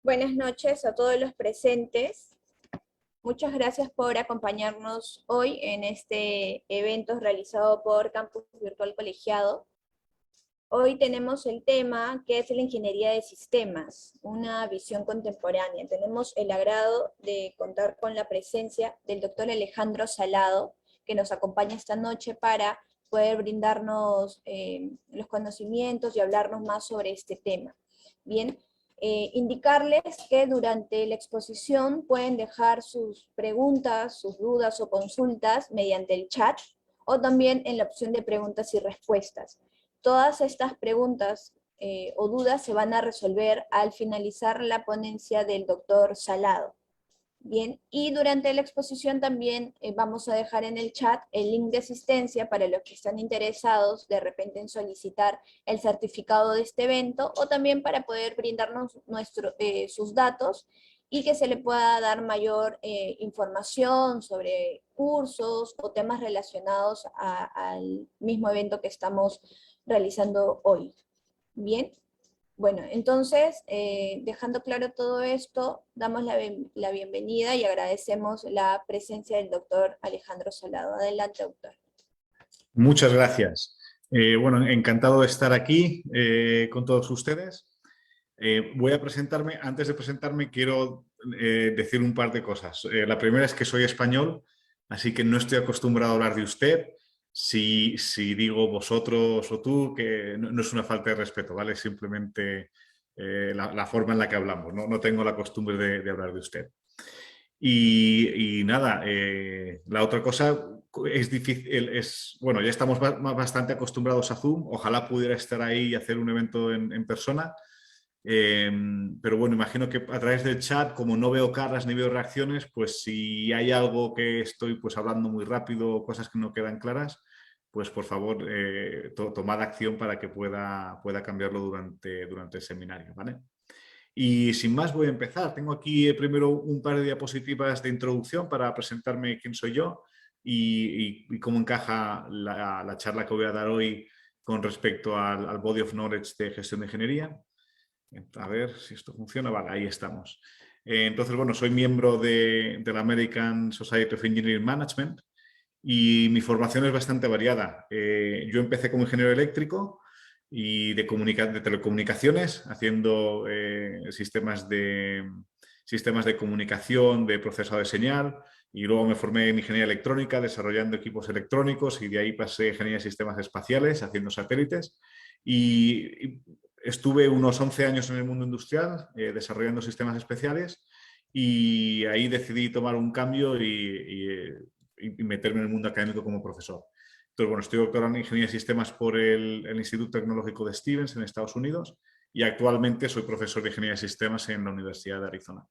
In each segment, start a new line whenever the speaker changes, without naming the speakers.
Buenas noches a todos los presentes. Muchas gracias por acompañarnos hoy en este evento realizado por Campus Virtual Colegiado. Hoy tenemos el tema que es la ingeniería de sistemas, una visión contemporánea. Tenemos el agrado de contar con la presencia del doctor Alejandro Salado, que nos acompaña esta noche para poder brindarnos los conocimientos y hablarnos más sobre este tema. Bien, indicarles que durante la exposición pueden dejar sus preguntas, sus dudas o consultas mediante el chat o también en la opción de preguntas y respuestas. Todas estas preguntas o dudas se van a resolver al finalizar la ponencia del doctor Salado. Bien, y durante la exposición también vamos a dejar en el chat el link de asistencia para los que están interesados de repente en solicitar el certificado de este evento o también para poder brindarnos sus datos y que se le pueda dar mayor información sobre cursos o temas relacionados al mismo evento que estamos realizando hoy. Bien. Bueno, entonces, dejando claro todo esto, damos la bienvenida y agradecemos la presencia del doctor Alejandro Salado. Adelante, doctor.
Muchas gracias. Bueno, encantado de estar aquí con todos ustedes. Voy a presentarme. Antes de presentarme, quiero decir un par de cosas. La primera es que soy español, así que no estoy acostumbrado a hablar de usted. Si digo vosotros o tú, que no es una falta de respeto, ¿vale? Simplemente la forma en la que hablamos. No tengo la costumbre de hablar de usted. Y nada, la otra cosa es difícil, bueno, ya estamos bastante acostumbrados a Zoom, ojalá pudiera estar ahí y hacer un evento en persona, pero bueno, imagino que a través del chat, como no veo caras ni veo reacciones, pues si hay algo que estoy pues hablando muy rápido, cosas que no quedan claras, pues por favor tomad acción para que pueda cambiarlo durante el seminario, ¿vale? Y sin más voy a empezar. Tengo aquí primero un par de diapositivas de introducción para presentarme quién soy yo y cómo encaja la charla que voy a dar hoy con respecto al Body of Knowledge de gestión de ingeniería. A ver si esto funciona. Vale, ahí estamos. Entonces, bueno, soy miembro de la American Society of Engineering Management y mi formación es bastante variada. Yo empecé como ingeniero eléctrico y de telecomunicaciones, haciendo sistemas de comunicación, de procesado de señal, y luego me formé en ingeniería electrónica, desarrollando equipos electrónicos, y de ahí pasé a ingeniería de sistemas espaciales, haciendo satélites, y estuve unos 11 años en el mundo industrial, desarrollando sistemas especiales, y ahí decidí tomar un cambio y meterme en el mundo académico como profesor. Entonces, bueno, estoy doctorado en Ingeniería de Sistemas por el Instituto Tecnológico de Stevens en Estados Unidos y actualmente soy profesor de Ingeniería de Sistemas en la Universidad de Arizona.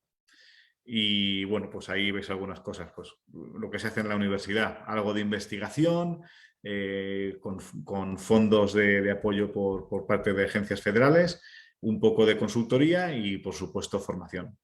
Y bueno, pues ahí veis algunas cosas, pues lo que se hace en la universidad, algo de investigación, con fondos de apoyo por parte de agencias federales, un poco de consultoría y por supuesto formación.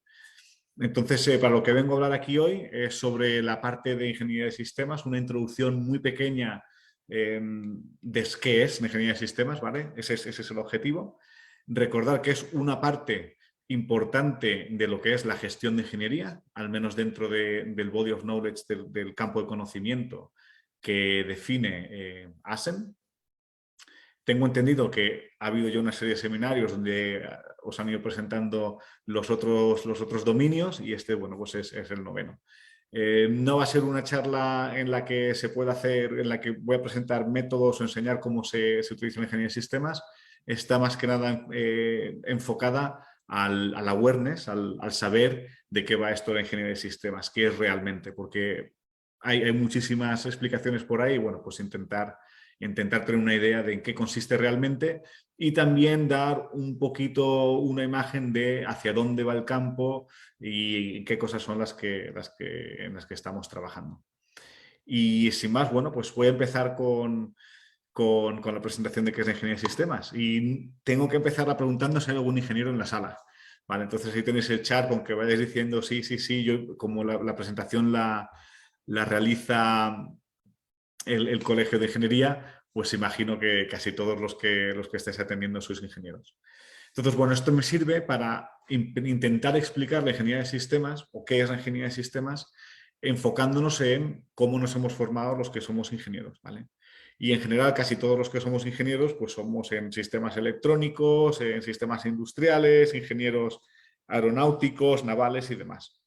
Entonces, para lo que vengo a hablar aquí hoy es sobre la parte de ingeniería de sistemas, una introducción muy pequeña de qué es ingeniería de sistemas, ¿vale? Ese es el objetivo. Recordar que es una parte importante de lo que es la gestión de ingeniería, al menos dentro del body of knowledge, del campo de conocimiento que define ASEM. Tengo entendido que ha habido ya una serie de seminarios donde os han ido presentando los otros dominios y este, bueno, pues es el noveno. No va a ser una charla en la que se pueda hacer, en la que voy a presentar métodos o enseñar cómo se utiliza la ingeniería de sistemas. Está más que nada enfocada al awareness, al saber de qué va esto de la ingeniería de sistemas, qué es realmente, porque hay muchísimas explicaciones por ahí, bueno, pues intentar tener una idea de en qué consiste realmente y también dar un poquito una imagen de hacia dónde va el campo y qué cosas son en las que estamos trabajando. Y sin más, bueno, pues voy a empezar con la presentación de qué es la ingeniería de sistemas. Y tengo que empezar preguntando si hay algún ingeniero en la sala. Vale, entonces ahí tenéis el chat con que vayáis diciendo sí, yo como la presentación la realiza el colegio de ingeniería, pues imagino que casi todos los que estáis atendiendo sois ingenieros. Entonces, bueno, esto me sirve para intentar explicar la ingeniería de sistemas o qué es la ingeniería de sistemas, enfocándonos en cómo nos hemos formado los que somos ingenieros, ¿vale? Y en general casi todos los que somos ingenieros pues somos en sistemas electrónicos, en sistemas industriales, ingenieros aeronáuticos, navales y demás.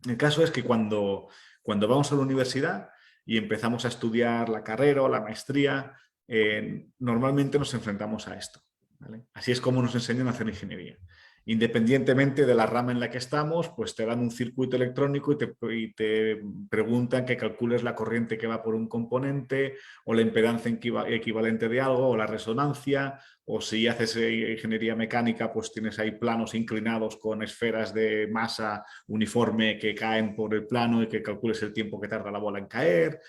El caso es que cuando vamos a la universidad y empezamos a estudiar la carrera o la maestría, normalmente nos enfrentamos a esto, ¿vale? Así es como nos enseñan a hacer ingeniería. Independientemente de la rama en la que estamos, pues te dan un circuito electrónico y te preguntan que calcules la corriente que va por un componente o la impedancia equivalente de algo o la resonancia, o si haces ingeniería mecánica, pues tienes ahí planos inclinados con esferas de masa uniforme que caen por el plano y que calcules el tiempo que tarda la bola en caer,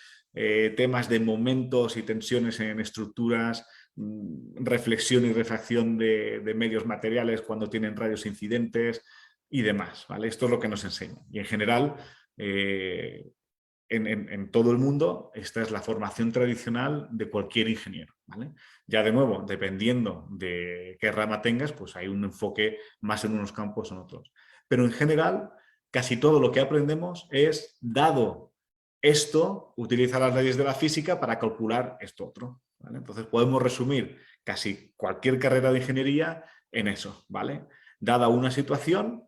temas de momentos y tensiones en estructuras, reflexión y refracción de medios materiales cuando tienen rayos incidentes y demás, ¿vale? Esto es lo que nos enseña. Y en general, en todo el mundo, esta es la formación tradicional de cualquier ingeniero, ¿vale? Ya de nuevo, dependiendo de qué rama tengas, pues hay un enfoque más en unos campos o en otros. Pero en general, casi todo lo que aprendemos es, dado esto, utiliza las leyes de la física para calcular esto otro, ¿vale? Entonces podemos resumir casi cualquier carrera de ingeniería en eso, ¿vale? Dada una situación,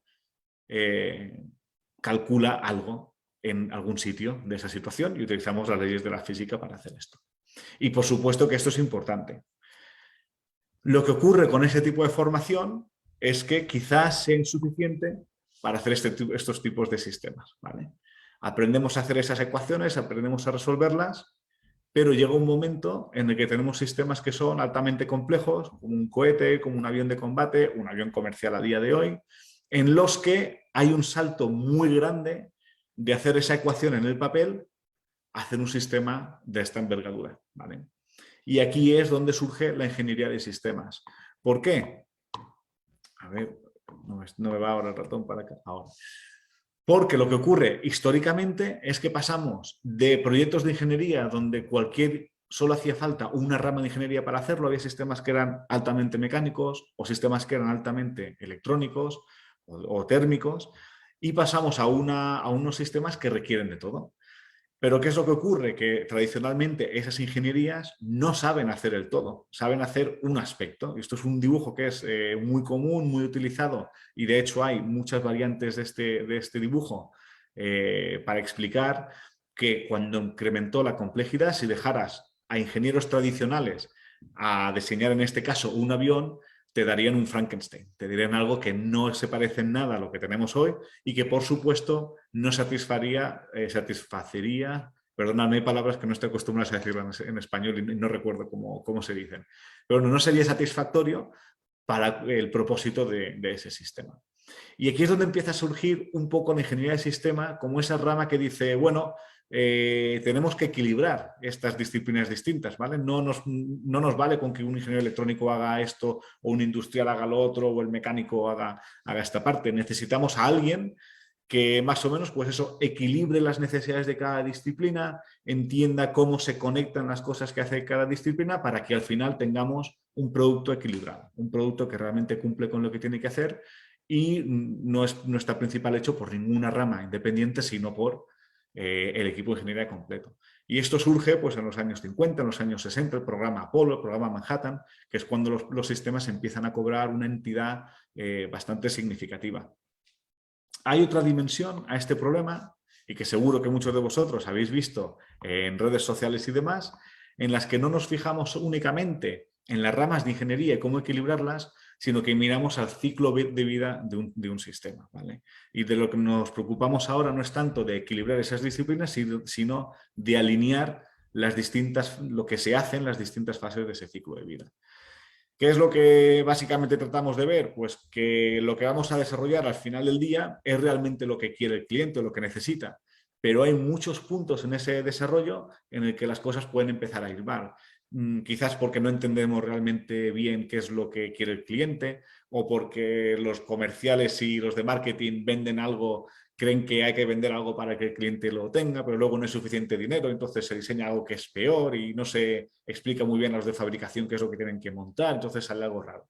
calcula algo en algún sitio de esa situación y utilizamos las leyes de la física para hacer esto. Y por supuesto que esto es importante. Lo que ocurre con ese tipo de formación es que quizás sea insuficiente para hacer estos tipos de sistemas, ¿vale? Aprendemos a hacer esas ecuaciones, aprendemos a resolverlas, pero llega un momento en el que tenemos sistemas que son altamente complejos, como un cohete, como un avión de combate, un avión comercial a día de hoy, en los que hay un salto muy grande de hacer esa ecuación en el papel a hacer un sistema de esta envergadura, ¿vale? Y aquí es donde surge la ingeniería de sistemas. ¿Por qué? A ver, no me va ahora el ratón para acá. Ahora. Porque lo que ocurre históricamente es que pasamos de proyectos de ingeniería donde solo hacía falta una rama de ingeniería para hacerlo, había sistemas que eran altamente mecánicos o sistemas que eran altamente electrónicos o térmicos, y pasamos a unos sistemas que requieren de todo. Pero ¿qué es lo que ocurre? Que tradicionalmente esas ingenierías no saben hacer el todo, saben hacer un aspecto. Esto es un dibujo que es muy común, muy utilizado, y de hecho hay muchas variantes de este dibujo para explicar que cuando incrementó la complejidad, si dejaras a ingenieros tradicionales a diseñar en este caso un avión, te darían un Frankenstein, te darían algo que no se parece en nada a lo que tenemos hoy y que por supuesto no satisfacería, perdóname, hay palabras que no estoy acostumbrado a decirlas en español y no recuerdo cómo se dicen, pero no sería satisfactorio para el propósito de ese sistema. Y aquí es donde empieza a surgir un poco la ingeniería de sistema como esa rama que dice, bueno, tenemos que equilibrar estas disciplinas distintas, ¿vale? No nos vale con que un ingeniero electrónico haga esto o un industrial haga lo otro o el mecánico haga esta parte. Necesitamos a alguien que más o menos, pues eso, equilibre las necesidades de cada disciplina, entienda cómo se conectan las cosas que hace cada disciplina para que al final tengamos un producto equilibrado, un producto que realmente cumple con lo que tiene que hacer y no está principal hecho por ninguna rama independiente, sino por el equipo de ingeniería completo. Y esto surge pues, en los años 50, en los años 60, el programa Apollo, el programa Manhattan, que es cuando los sistemas empiezan a cobrar una entidad bastante significativa. Hay otra dimensión a este problema, y que seguro que muchos de vosotros habéis visto en redes sociales y demás, en las que no nos fijamos únicamente en las ramas de ingeniería y cómo equilibrarlas, sino que miramos al ciclo de vida de un sistema, ¿vale? Y de lo que nos preocupamos ahora no es tanto de equilibrar esas disciplinas, sino de alinear lo que se hace en las distintas fases de ese ciclo de vida. ¿Qué es lo que básicamente tratamos de ver? Pues que lo que vamos a desarrollar al final del día es realmente lo que quiere el cliente o lo que necesita. Pero hay muchos puntos en ese desarrollo en el que las cosas pueden empezar a ir mal. Quizás porque no entendemos realmente bien qué es lo que quiere el cliente o porque los comerciales y los de marketing venden algo, creen que hay que vender algo para que el cliente lo tenga, pero luego no hay suficiente dinero, entonces se diseña algo que es peor y no se explica muy bien a los de fabricación qué es lo que tienen que montar, entonces sale algo raro.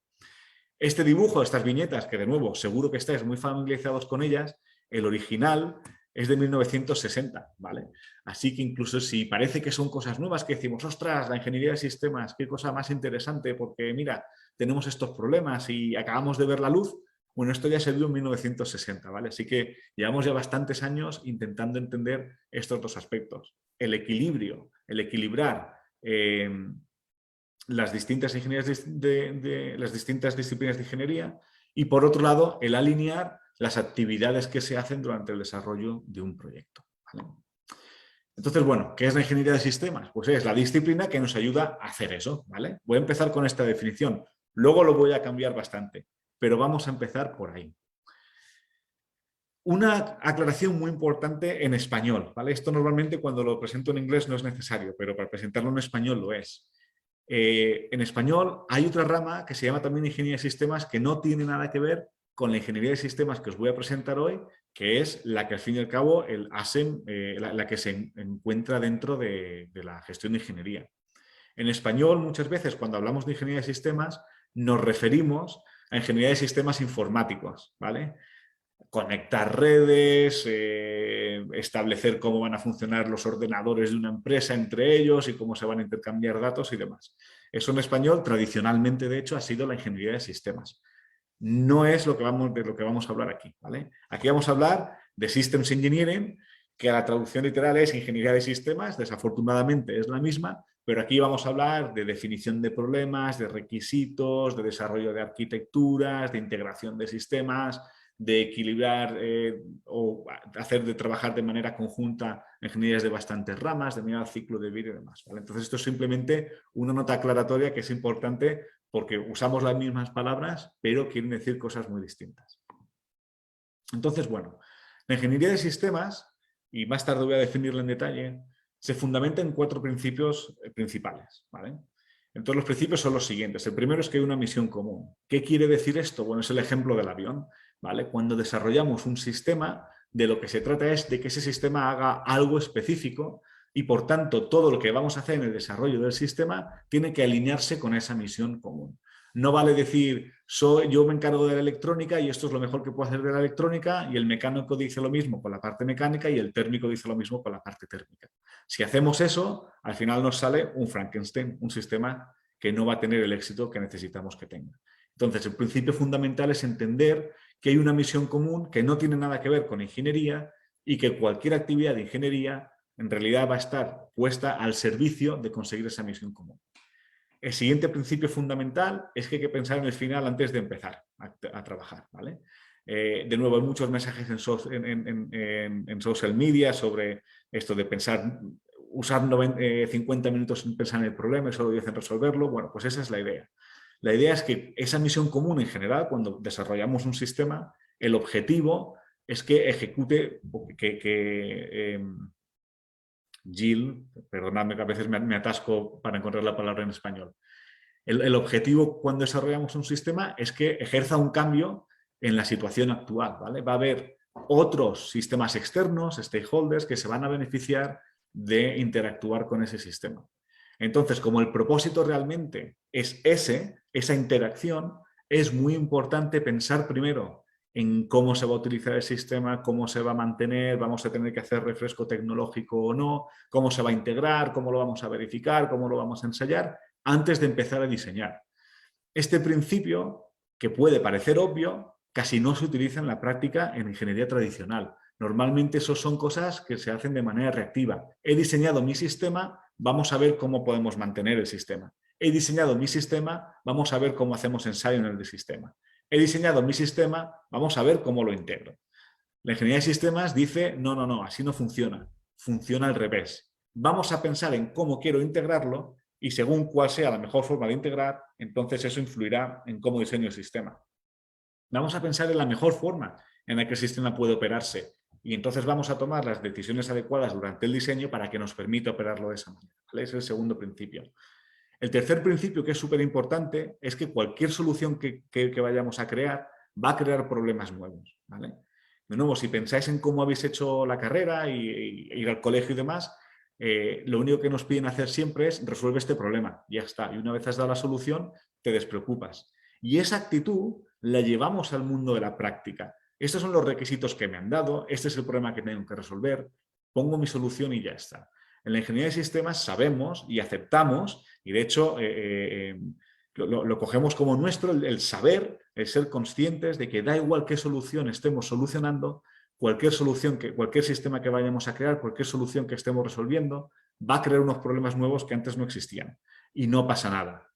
Este dibujo, estas viñetas, que de nuevo seguro que estáis muy familiarizados con ellas, el original es de 1960, ¿vale? Así que incluso si parece que son cosas nuevas, que decimos, ostras, la ingeniería de sistemas, qué cosa más interesante, porque mira, tenemos estos problemas y acabamos de ver la luz. Bueno, esto ya se vio en 1960, ¿vale? Así que llevamos ya bastantes años intentando entender estos dos aspectos. El equilibrio, el equilibrar las distintas ingenierías las distintas disciplinas de ingeniería y, por otro lado, el alinear las actividades que se hacen durante el desarrollo de un proyecto, ¿vale? Entonces, bueno, ¿qué es la ingeniería de sistemas? Pues es la disciplina que nos ayuda a hacer eso, ¿vale? Voy a empezar con esta definición, luego lo voy a cambiar bastante, pero vamos a empezar por ahí. Una aclaración muy importante en español, ¿vale? Esto normalmente cuando lo presento en inglés no es necesario, pero para presentarlo en español lo es. En español hay otra rama que se llama también ingeniería de sistemas que no tiene nada que ver con la ingeniería de sistemas que os voy a presentar hoy, que es la que al fin y al cabo el ASEM, la que se encuentra dentro de la gestión de ingeniería. En español muchas veces cuando hablamos de ingeniería de sistemas nos referimos a ingeniería de sistemas informáticos, ¿vale? Conectar redes, establecer cómo van a funcionar los ordenadores de una empresa entre ellos y cómo se van a intercambiar datos y demás. Eso en español tradicionalmente, de hecho, ha sido la ingeniería de sistemas. No es de lo que vamos a hablar aquí, ¿vale? Aquí vamos a hablar de Systems Engineering, que la traducción literal es ingeniería de sistemas, desafortunadamente es la misma, pero aquí vamos a hablar de definición de problemas, de requisitos, de desarrollo de arquitecturas, de integración de sistemas, de equilibrar o hacer de trabajar de manera conjunta ingenierías de bastantes ramas, de mirar el ciclo de vida y demás, ¿vale? Entonces esto es simplemente una nota aclaratoria que es importante porque usamos las mismas palabras, pero quieren decir cosas muy distintas. Entonces, bueno, la ingeniería de sistemas, y más tarde voy a definirla en detalle, se fundamenta en 4 principios principales, ¿vale? Entonces los principios son los siguientes. El primero es que hay una misión común. ¿Qué quiere decir esto? Bueno, es el ejemplo del avión, ¿vale? Cuando desarrollamos un sistema, de lo que se trata es de que ese sistema haga algo específico y por tanto todo lo que vamos a hacer en el desarrollo del sistema tiene que alinearse con esa misión común. No vale decir, yo me encargo de la electrónica y esto es lo mejor que puedo hacer de la electrónica y el mecánico dice lo mismo con la parte mecánica y el térmico dice lo mismo con la parte térmica. Si hacemos eso, al final nos sale un Frankenstein, un sistema que no va a tener el éxito que necesitamos que tenga. Entonces, el principio fundamental es entender que hay una misión común que no tiene nada que ver con ingeniería y que cualquier actividad de ingeniería en realidad va a estar puesta al servicio de conseguir esa misión común. El siguiente principio fundamental es que hay que pensar en el final antes de empezar a trabajar, ¿vale? De nuevo, hay muchos mensajes en social media sobre esto de pensar, usar 50 minutos en pensar en el problema y solo 10 en resolverlo. Bueno, pues esa es la idea. La idea es que esa misión común en general, cuando desarrollamos un sistema, el objetivo es que ejecute, Jill, perdonadme que a veces me atasco para encontrar la palabra en español. El objetivo cuando desarrollamos un sistema es que ejerza un cambio en la situación actual, ¿vale? Va a haber otros sistemas externos, stakeholders, que se van a beneficiar de interactuar con ese sistema. Entonces, como el propósito realmente es esa interacción, es muy importante pensar primero en cómo se va a utilizar el sistema, cómo se va a mantener, vamos a tener que hacer refresco tecnológico o no, cómo se va a integrar, cómo lo vamos a verificar, cómo lo vamos a ensayar, antes de empezar a diseñar. Este principio, que puede parecer obvio, casi no se utiliza en la práctica en ingeniería tradicional. Normalmente eso son cosas que se hacen de manera reactiva. He diseñado mi sistema, vamos a ver cómo podemos mantener el sistema. He diseñado mi sistema, vamos a ver cómo hacemos ensayo en el sistema. He diseñado mi sistema, vamos a ver cómo lo integro. La ingeniería de sistemas dice, no, así no funciona. Funciona al revés. Vamos a pensar en cómo quiero integrarlo y según cuál sea la mejor forma de integrar, entonces eso influirá en cómo diseño el sistema. Vamos a pensar en la mejor forma en la que el sistema puede operarse y entonces vamos a tomar las decisiones adecuadas durante el diseño para que nos permita operarlo de esa manera, ¿vale? Ese es el segundo principio. El tercer principio, que es súper importante, es que cualquier solución que vayamos a crear va a crear problemas nuevos, ¿vale? De nuevo, si pensáis en cómo habéis hecho la carrera y ir al colegio y demás, lo único que nos piden hacer siempre es resuelve este problema, ya está. Y una vez has dado la solución, te despreocupas. Y esa actitud la llevamos al mundo de la práctica. Estos son los requisitos que me han dado, este es el problema que tengo que resolver, pongo mi solución y ya está. En la ingeniería de sistemas sabemos y aceptamos, y de hecho lo cogemos como nuestro, el saber, el ser conscientes de que da igual qué solución estemos solucionando, cualquier sistema que vayamos a crear, cualquier solución que estemos resolviendo, va a crear unos problemas nuevos que antes no existían. Y no pasa nada.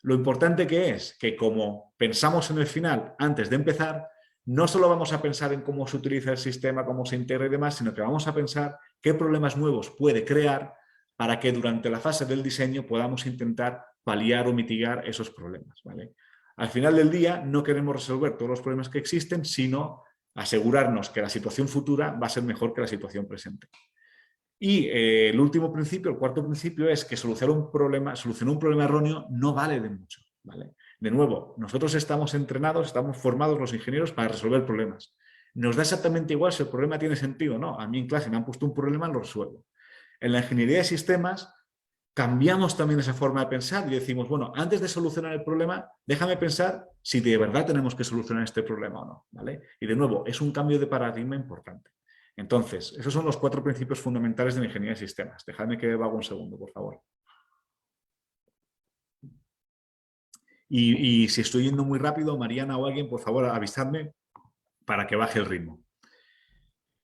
Lo importante que es que como pensamos en el final antes de empezar, no solo vamos a pensar en cómo se utiliza el sistema, cómo se integra y demás, sino que vamos a pensar qué problemas nuevos puede crear para que durante la fase del diseño podamos intentar paliar o mitigar esos problemas, ¿vale? Al final del día no queremos resolver todos los problemas que existen, sino asegurarnos que la situación futura va a ser mejor que la situación presente. Y el último principio, el cuarto principio, es que solucionar un problema erróneo no vale de mucho, ¿vale? De nuevo, nosotros estamos entrenados, estamos formados los ingenieros para resolver problemas. Nos da exactamente igual si el problema tiene sentido o no. A mí en clase me han puesto un problema, lo resuelvo. En la ingeniería de sistemas cambiamos también esa forma de pensar y decimos, bueno, antes de solucionar el problema, déjame pensar si de verdad tenemos que solucionar este problema o no, ¿vale? Y de nuevo, es un cambio de paradigma importante. Entonces, esos son los 4 principios fundamentales de la ingeniería de sistemas. Dejadme que haga un segundo, por favor. Y si estoy yendo muy rápido, Mariana o alguien, por favor, avisadme para que baje el ritmo.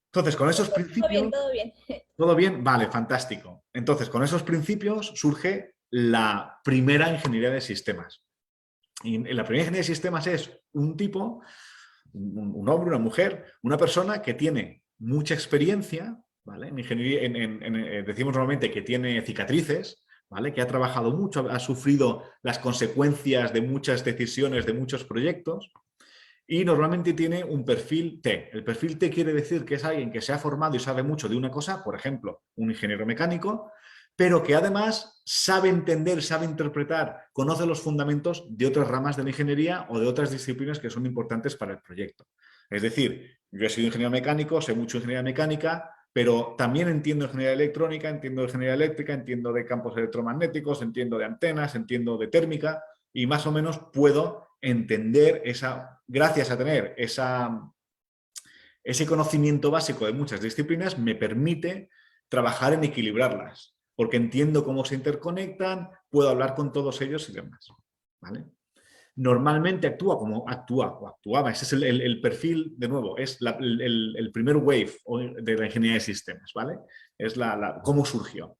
Entonces, con esos principios...
Todo bien, todo bien.
¿Todo bien? Vale, fantástico. Entonces, con esos principios surge la primera ingeniería de sistemas. Y la primera ingeniería de sistemas es un tipo, un hombre, una mujer, una persona que tiene mucha experiencia, ¿vale? En ingeniería, decimos normalmente que tiene cicatrices, ¿vale? Que ha trabajado mucho, ha sufrido las consecuencias de muchas decisiones, de muchos proyectos, y normalmente tiene un perfil T. El perfil T quiere decir que es alguien que se ha formado y sabe mucho de una cosa, por ejemplo, un ingeniero mecánico, pero que además sabe entender, sabe interpretar, conoce los fundamentos de otras ramas de la ingeniería o de otras disciplinas que son importantes para el proyecto. Es decir, yo he sido ingeniero mecánico, sé mucho de ingeniería mecánica, pero también entiendo ingeniería electrónica, entiendo de ingeniería eléctrica, entiendo de campos electromagnéticos, entiendo de antenas, entiendo de térmica y más o menos puedo entender gracias a tener ese conocimiento básico de muchas disciplinas, me permite trabajar en equilibrarlas, porque entiendo cómo se interconectan, puedo hablar con todos ellos y demás, ¿vale? Normalmente actúa como actuaba, ese es el perfil, de nuevo, es el primer wave de la ingeniería de sistemas, ¿vale? Es cómo surgió.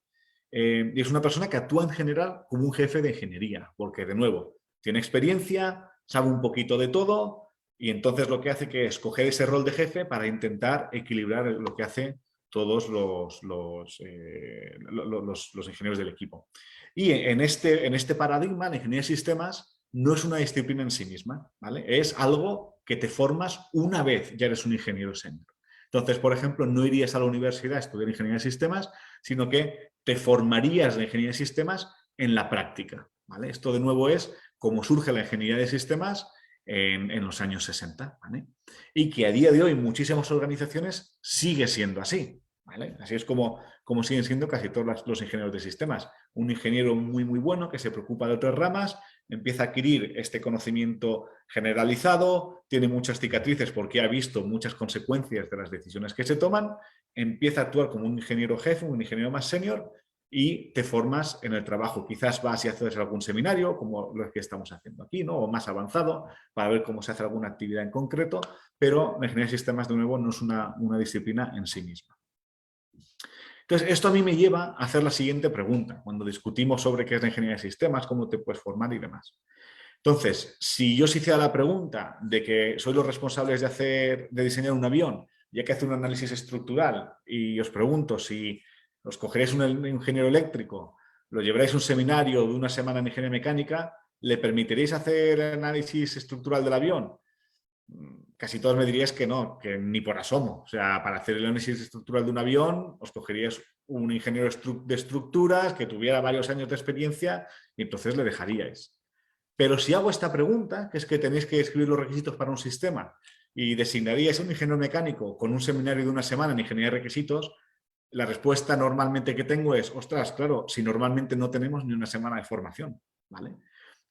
Y es una persona que actúa en general como un jefe de ingeniería, porque de nuevo, tiene experiencia, sabe un poquito de todo y entonces lo que hace que es coger ese rol de jefe para intentar equilibrar lo que hacen todos los ingenieros del equipo. Y en este paradigma, la ingeniería de sistemas no es una disciplina en sí misma, ¿vale? Es algo que te formas una vez ya eres un ingeniero senior. Entonces, por ejemplo, no irías a la universidad a estudiar ingeniería de sistemas, sino que te formarías de ingeniería de sistemas en la práctica, ¿vale? Esto de nuevo es cómo surge la ingeniería de sistemas en los años 60, ¿vale? Y que a día de hoy en muchísimas organizaciones sigue siendo así, ¿vale? Así es como siguen siendo casi todos los ingenieros de sistemas. Un ingeniero muy, muy bueno que se preocupa de otras ramas, empieza a adquirir este conocimiento generalizado, tiene muchas cicatrices porque ha visto muchas consecuencias de las decisiones que se toman, empieza a actuar como un ingeniero jefe, un ingeniero más senior y te formas en el trabajo. Quizás vas y haces algún seminario, como lo que estamos haciendo aquí, ¿no? O más avanzado, para ver cómo se hace alguna actividad en concreto, pero la ingeniería de sistemas, de nuevo, no es una disciplina en sí misma. Entonces, esto a mí me lleva a hacer la siguiente pregunta, cuando discutimos sobre qué es la ingeniería de sistemas, cómo te puedes formar y demás. Entonces, si yo os hiciera la pregunta de que sois los responsables de diseñar un avión, ya que hace un análisis estructural, y os pregunto si os cogeréis un ingeniero eléctrico, lo llevaréis a un seminario de una semana en ingeniería mecánica, ¿le permitiréis hacer análisis estructural del avión? Casi todos me diríais que no, que ni por asomo. O sea, para hacer el análisis estructural de un avión, os cogeríais un ingeniero de estructuras que tuviera varios años de experiencia y entonces le dejaríais. Pero si hago esta pregunta, que es que tenéis que escribir los requisitos para un sistema y designaríais a un ingeniero mecánico con un seminario de una semana en ingeniería de requisitos, la respuesta normalmente que tengo es, ostras, claro, si normalmente no tenemos ni una semana de formación, ¿vale?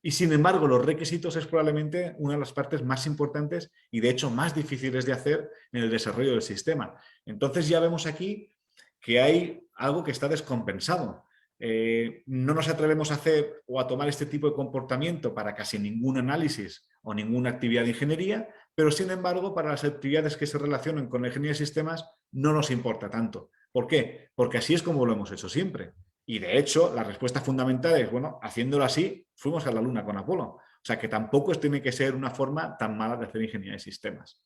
Y sin embargo, los requisitos es probablemente una de las partes más importantes y de hecho más difíciles de hacer en el desarrollo del sistema. Entonces ya vemos aquí que hay algo que está descompensado. No nos atrevemos a hacer o a tomar este tipo de comportamiento para casi ningún análisis o ninguna actividad de ingeniería, pero sin embargo para las actividades que se relacionan con la ingeniería de sistemas no nos importa tanto. ¿Por qué? Porque así es como lo hemos hecho siempre. Y de hecho, la respuesta fundamental es, bueno, haciéndolo así, fuimos a la Luna con Apolo. O sea, que tampoco tiene que ser una forma tan mala de hacer ingeniería de sistemas.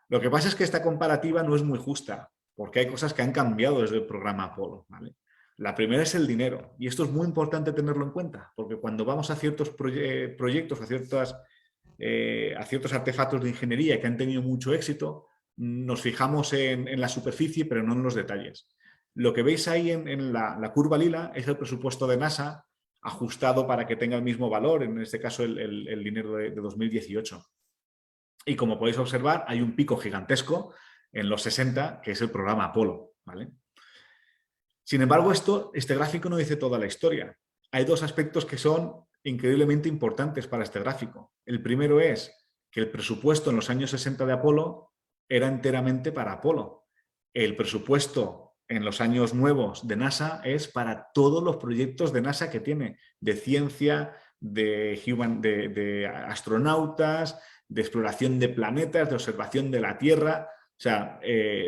Lo que pasa es que esta comparativa no es muy justa, porque hay cosas que han cambiado desde el programa Apolo, ¿vale? La primera es el dinero, y esto es muy importante tenerlo en cuenta, porque cuando vamos a ciertos proyectos, a ciertos artefactos de ingeniería que han tenido mucho éxito, nos fijamos en la superficie, pero no en los detalles. Lo que veis ahí en la curva lila es el presupuesto de NASA ajustado para que tenga el mismo valor, en este caso el dinero de 2018. Y como podéis observar, hay un pico gigantesco en los 60, que es el programa Apolo, ¿vale? Sin embargo, este gráfico no dice toda la historia. Hay dos aspectos que son increíblemente importantes para este gráfico. El primero es que el presupuesto en los años 60 de Apolo era enteramente para Apolo. El presupuesto en los años nuevos de NASA es para todos los proyectos de NASA que tiene, de ciencia, de astronautas, de exploración de planetas, de observación de la Tierra. O sea,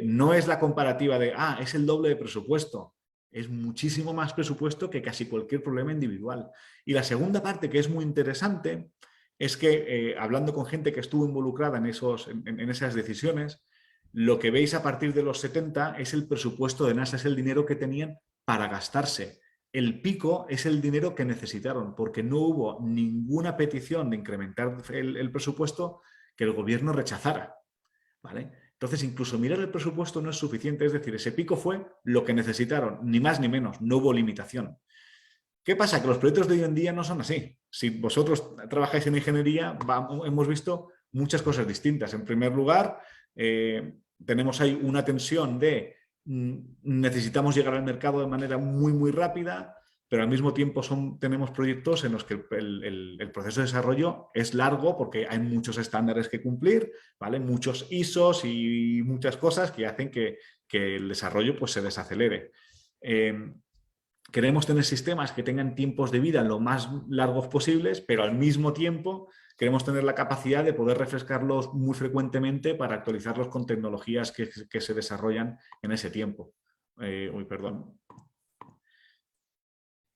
no es la comparativa de, es el doble de presupuesto. Es muchísimo más presupuesto que casi cualquier problema individual. Y la segunda parte, que es muy interesante, es que hablando con gente que estuvo involucrada en esas decisiones, lo que veis a partir de los 70 es el presupuesto de NASA, es el dinero que tenían para gastarse. El pico es el dinero que necesitaron, porque no hubo ninguna petición de incrementar el presupuesto que el gobierno rechazara, ¿vale? Entonces, incluso mirar el presupuesto no es suficiente, es decir, ese pico fue lo que necesitaron, ni más ni menos, no hubo limitación. ¿Qué pasa? Que los proyectos de hoy en día no son así. Si vosotros trabajáis en ingeniería, hemos visto muchas cosas distintas. En primer lugar, tenemos ahí una tensión de necesitamos llegar al mercado de manera muy, muy rápida, pero al mismo tiempo tenemos proyectos en los que el proceso de desarrollo es largo porque hay muchos estándares que cumplir, ¿vale? Muchos ISOs y muchas cosas que hacen que el desarrollo pues, se desacelere. Queremos tener sistemas que tengan tiempos de vida lo más largos posibles, pero al mismo tiempo queremos tener la capacidad de poder refrescarlos muy frecuentemente para actualizarlos con tecnologías que se desarrollan en ese tiempo.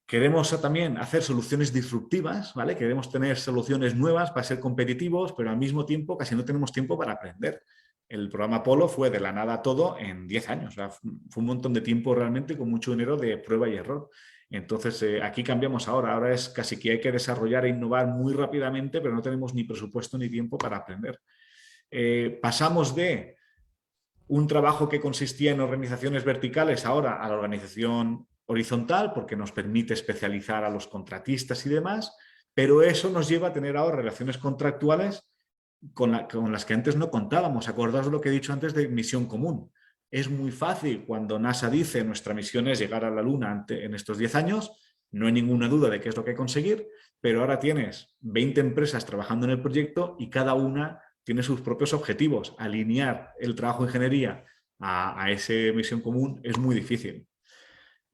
Queremos también hacer soluciones disruptivas, ¿vale? Queremos tener soluciones nuevas para ser competitivos, pero al mismo tiempo casi no tenemos tiempo para aprender. El programa Apolo fue de la nada a todo en 10 años. O sea, fue un montón de tiempo realmente con mucho dinero de prueba y error. Entonces, aquí cambiamos ahora. Ahora es casi que hay que desarrollar e innovar muy rápidamente, pero no tenemos ni presupuesto ni tiempo para aprender. Pasamos de un trabajo que consistía en organizaciones verticales ahora a la organización horizontal, porque nos permite especializar a los contratistas y demás, pero eso nos lleva a tener ahora relaciones contractuales con las que antes no contábamos. Acordaos lo que he dicho antes de misión común. Es muy fácil cuando NASA dice nuestra misión es llegar a la Luna en estos 10 años, no hay ninguna duda de qué es lo que hay que conseguir, pero ahora tienes 20 empresas trabajando en el proyecto y cada una tiene sus propios objetivos. Alinear el trabajo de ingeniería a esa misión común es muy difícil.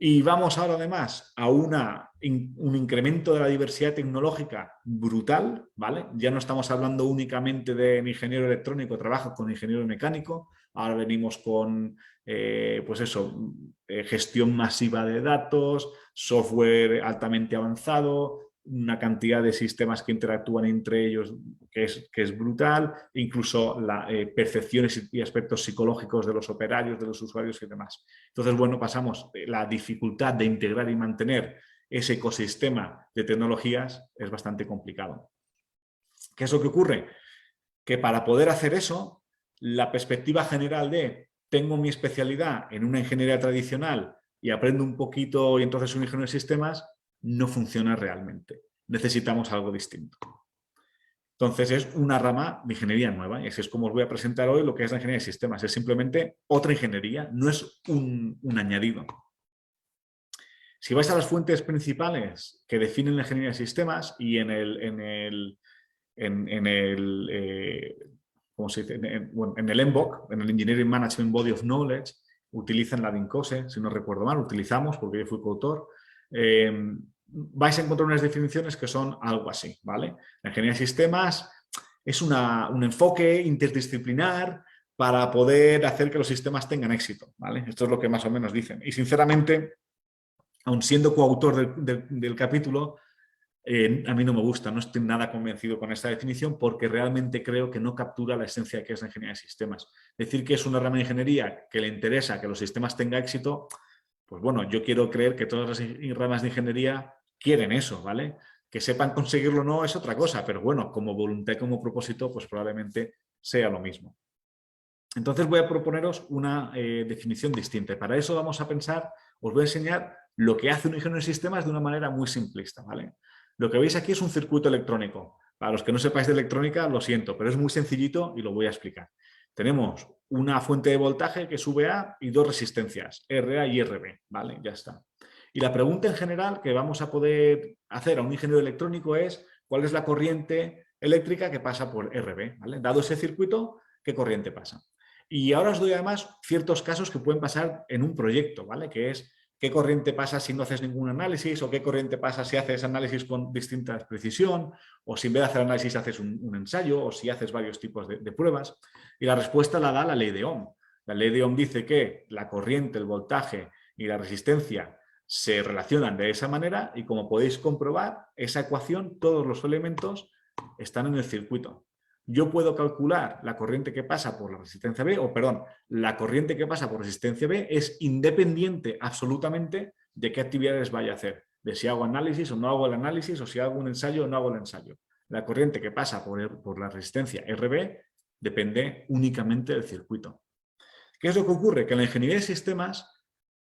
Y vamos ahora además a un incremento de la diversidad tecnológica brutal, ¿vale? Ya no estamos hablando únicamente de ingeniero electrónico, trabajo con ingeniero mecánico, ahora venimos con, gestión masiva de datos, software altamente avanzado, una cantidad de sistemas que interactúan entre ellos que es brutal, incluso percepciones y aspectos psicológicos de los operarios, de los usuarios y demás. Entonces, bueno, pasamos la dificultad de integrar y mantener ese ecosistema de tecnologías es bastante complicado. ¿Qué es lo que ocurre? Que para poder hacer eso, la perspectiva general de tengo mi especialidad en una ingeniería tradicional y aprendo un poquito y entonces soy ingeniero de sistemas, no funciona realmente. Necesitamos algo distinto. Entonces es una rama de ingeniería nueva y así es como os voy a presentar hoy lo que es la ingeniería de sistemas. Es simplemente otra ingeniería, no es un añadido. Si vais a las fuentes principales que definen la ingeniería de sistemas y en el ¿cómo se dice? En el EMBOK, en el Engineering Management Body of Knowledge, utilizan la DINCOSE, si no recuerdo mal, utilizamos porque yo fui coautor. Vais a encontrar unas definiciones que son algo así, ¿vale? La ingeniería de sistemas es un enfoque interdisciplinar para poder hacer que los sistemas tengan éxito, ¿vale? Esto es lo que más o menos dicen. Y sinceramente, aun siendo coautor del capítulo, a mí no me gusta, no estoy nada convencido con esta definición porque realmente creo que no captura la esencia de qué es la ingeniería de sistemas. Decir que es una rama de ingeniería que le interesa que los sistemas tengan éxito, pues bueno, yo quiero creer que todas las ramas de ingeniería quieren eso, ¿vale? Que sepan conseguirlo o no es otra cosa, pero bueno, como voluntad y como propósito, pues probablemente sea lo mismo. Entonces voy a proponeros una definición distinta. Para eso vamos a pensar, os voy a enseñar lo que hace un ingeniero de sistemas de una manera muy simplista, ¿vale? Lo que veis aquí es un circuito electrónico. Para los que no sepáis de electrónica, lo siento, pero es muy sencillito y lo voy a explicar. Tenemos una fuente de voltaje que es VA y dos resistencias, RA y RB, ¿vale? Ya está. Y la pregunta en general que vamos a poder hacer a un ingeniero electrónico es ¿cuál es la corriente eléctrica que pasa por RB? ¿Vale? Dado ese circuito, ¿qué corriente pasa? Y ahora os doy además ciertos casos que pueden pasar en un proyecto, ¿vale? Que es qué corriente pasa si no haces ningún análisis o qué corriente pasa si haces análisis con distinta precisión o si en vez de hacer análisis haces un ensayo o si haces varios tipos de pruebas. Y la respuesta la da la ley de Ohm. La ley de Ohm dice que la corriente, el voltaje y la resistencia se relacionan de esa manera y como podéis comprobar, esa ecuación, todos los elementos están en el circuito. Yo puedo calcular la corriente que pasa por la resistencia B, o perdón, la corriente que pasa por resistencia B es independiente absolutamente de qué actividades vaya a hacer, de si hago análisis o no hago el análisis, o si hago un ensayo o no hago el ensayo. La corriente que pasa por la resistencia RB depende únicamente del circuito. ¿Qué es lo que ocurre? Que en la ingeniería de sistemas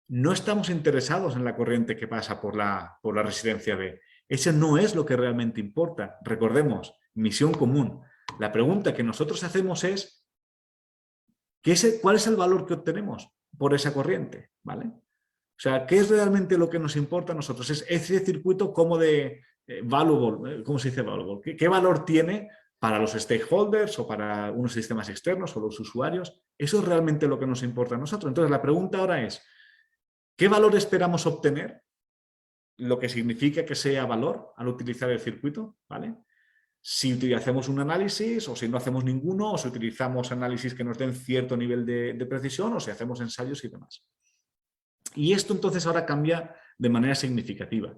no estamos interesados en la corriente que pasa por la resistencia B. Ese no es lo que realmente importa. Recordemos, misión común. La pregunta que nosotros hacemos es ¿cuál es el valor que obtenemos por esa corriente? ¿Vale? O sea, ¿qué es realmente lo que nos importa a nosotros? Es ese circuito como de valuable, ¿cómo se dice valuable? ¿Qué valor tiene para los stakeholders o para unos sistemas externos o los usuarios? Eso es realmente lo que nos importa a nosotros. Entonces, la pregunta ahora es ¿qué valor esperamos obtener? Lo que significa que sea valor al utilizar el circuito, ¿vale? Si hacemos un análisis o si no hacemos ninguno, o si utilizamos análisis que nos den cierto nivel de precisión o si hacemos ensayos y demás. Y esto entonces ahora cambia de manera significativa.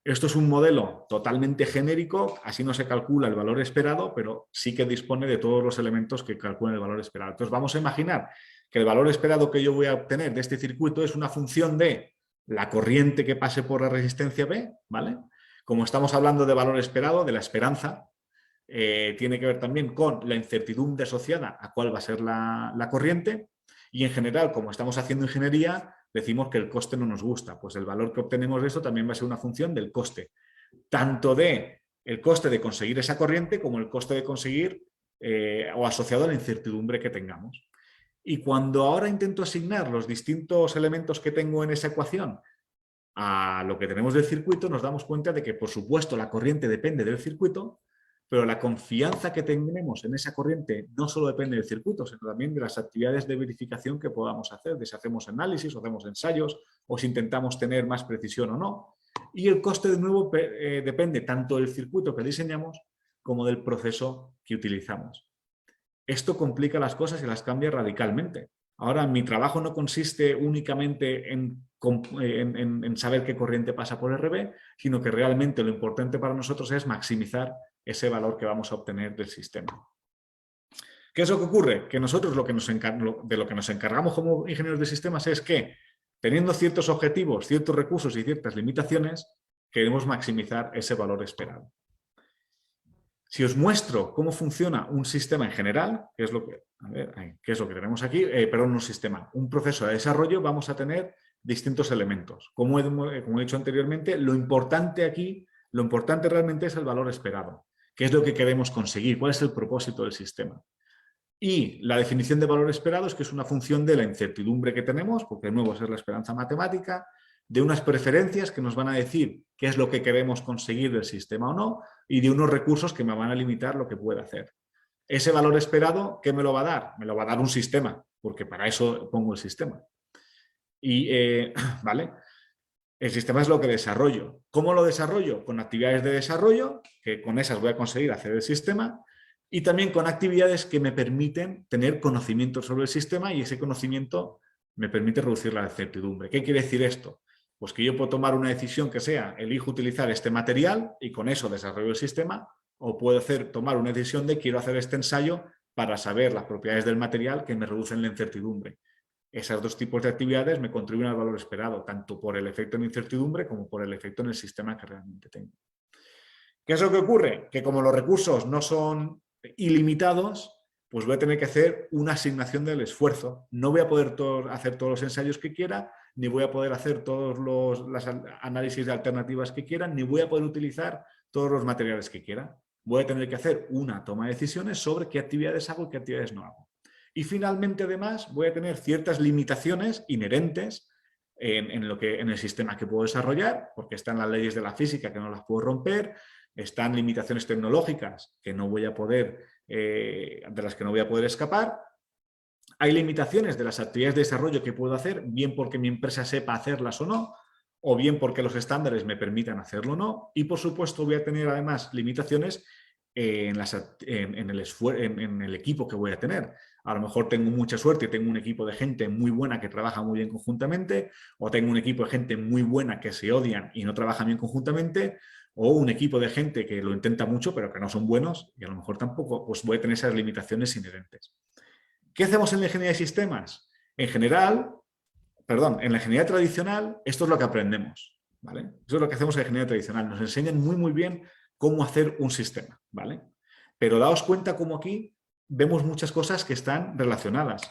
Esto es un modelo totalmente genérico, así no se calcula el valor esperado, pero sí que dispone de todos los elementos que calculan el valor esperado. Entonces vamos a imaginar que el valor esperado que yo voy a obtener de este circuito es una función de la corriente que pase por la resistencia B, ¿vale? Como estamos hablando de valor esperado, de la esperanza, tiene que ver también con la incertidumbre asociada a cuál va a ser la corriente y en general, como estamos haciendo ingeniería, decimos que el coste no nos gusta, pues el valor que obtenemos de esto también va a ser una función del coste, tanto de el coste de conseguir esa corriente como el coste de conseguir o asociado a la incertidumbre que tengamos. Y cuando ahora intento asignar los distintos elementos que tengo en esa ecuación a lo que tenemos del circuito, nos damos cuenta de que, por supuesto, la corriente depende del circuito, pero la confianza que tenemos en esa corriente no solo depende del circuito, sino también de las actividades de verificación que podamos hacer, de si hacemos análisis o hacemos ensayos, o si intentamos tener más precisión o no. Y el coste, de nuevo, depende tanto del circuito que diseñamos como del proceso que utilizamos. Esto complica las cosas y las cambia radicalmente. Ahora, mi trabajo no consiste únicamente en saber qué corriente pasa por RB, sino que realmente lo importante para nosotros es maximizar ese valor que vamos a obtener del sistema. ¿Qué es lo que ocurre? Que nosotros de lo que nos encargamos como ingenieros de sistemas es que, teniendo ciertos objetivos, ciertos recursos y ciertas limitaciones, queremos maximizar ese valor esperado. Si os muestro cómo funciona un sistema en general, que es lo que, ¿qué es lo que tenemos aquí? Perdón, un sistema, un proceso de desarrollo, vamos a tener distintos elementos. Como he dicho anteriormente, lo importante realmente es el valor esperado. ¿Qué es lo que queremos conseguir? ¿Cuál es el propósito del sistema? Y la definición de valor esperado es que es una función de la incertidumbre que tenemos, porque de nuevo es la esperanza matemática, de unas preferencias que nos van a decir qué es lo que queremos conseguir del sistema o no, y de unos recursos que me van a limitar lo que pueda hacer. Ese valor esperado, ¿qué me lo va a dar? Me lo va a dar un sistema, porque para eso pongo el sistema. Y, ¿vale? El sistema es lo que desarrollo. ¿Cómo lo desarrollo? Con actividades de desarrollo, que con esas voy a conseguir hacer el sistema, y también con actividades que me permiten tener conocimiento sobre el sistema, y ese conocimiento me permite reducir la incertidumbre. ¿Qué quiere decir esto? Pues que yo puedo tomar una decisión que sea, elijo utilizar este material y con eso desarrollo el sistema, o puedo tomar una decisión de quiero hacer este ensayo para saber las propiedades del material que me reducen la incertidumbre. Esos dos tipos de actividades me contribuyen al valor esperado, tanto por el efecto en incertidumbre como por el efecto en el sistema que realmente tengo. ¿Qué es lo que ocurre? Que como los recursos no son ilimitados, pues voy a tener que hacer una asignación del esfuerzo. No voy a poder hacer todos los ensayos que quiera, ni voy a poder hacer todos los análisis de alternativas que quiera, ni voy a poder utilizar todos los materiales que quiera. Voy a tener que hacer una toma de decisiones sobre qué actividades hago y qué actividades no hago. Y finalmente, además, voy a tener ciertas limitaciones inherentes en el sistema que puedo desarrollar, porque están las leyes de la física que no las puedo romper, están limitaciones tecnológicas que no voy a poder, de las que no voy a poder escapar. Hay limitaciones de las actividades de desarrollo que puedo hacer, bien porque mi empresa sepa hacerlas o no, o bien porque los estándares me permitan hacerlo o no. Y por supuesto voy a tener además limitaciones en el equipo que voy a tener. A lo mejor tengo mucha suerte y tengo un equipo de gente muy buena que trabaja muy bien conjuntamente, o tengo un equipo de gente muy buena que se odian y no trabajan bien conjuntamente, o un equipo de gente que lo intenta mucho pero que no son buenos y a lo mejor tampoco, pues voy a tener esas limitaciones inherentes. ¿Qué hacemos en la ingeniería de sistemas? En la ingeniería tradicional, esto es lo que aprendemos, ¿vale? Eso es lo que hacemos en la ingeniería tradicional. Nos enseñan muy bien cómo hacer un sistema, ¿vale? Pero daos cuenta cómo aquí vemos muchas cosas que están relacionadas.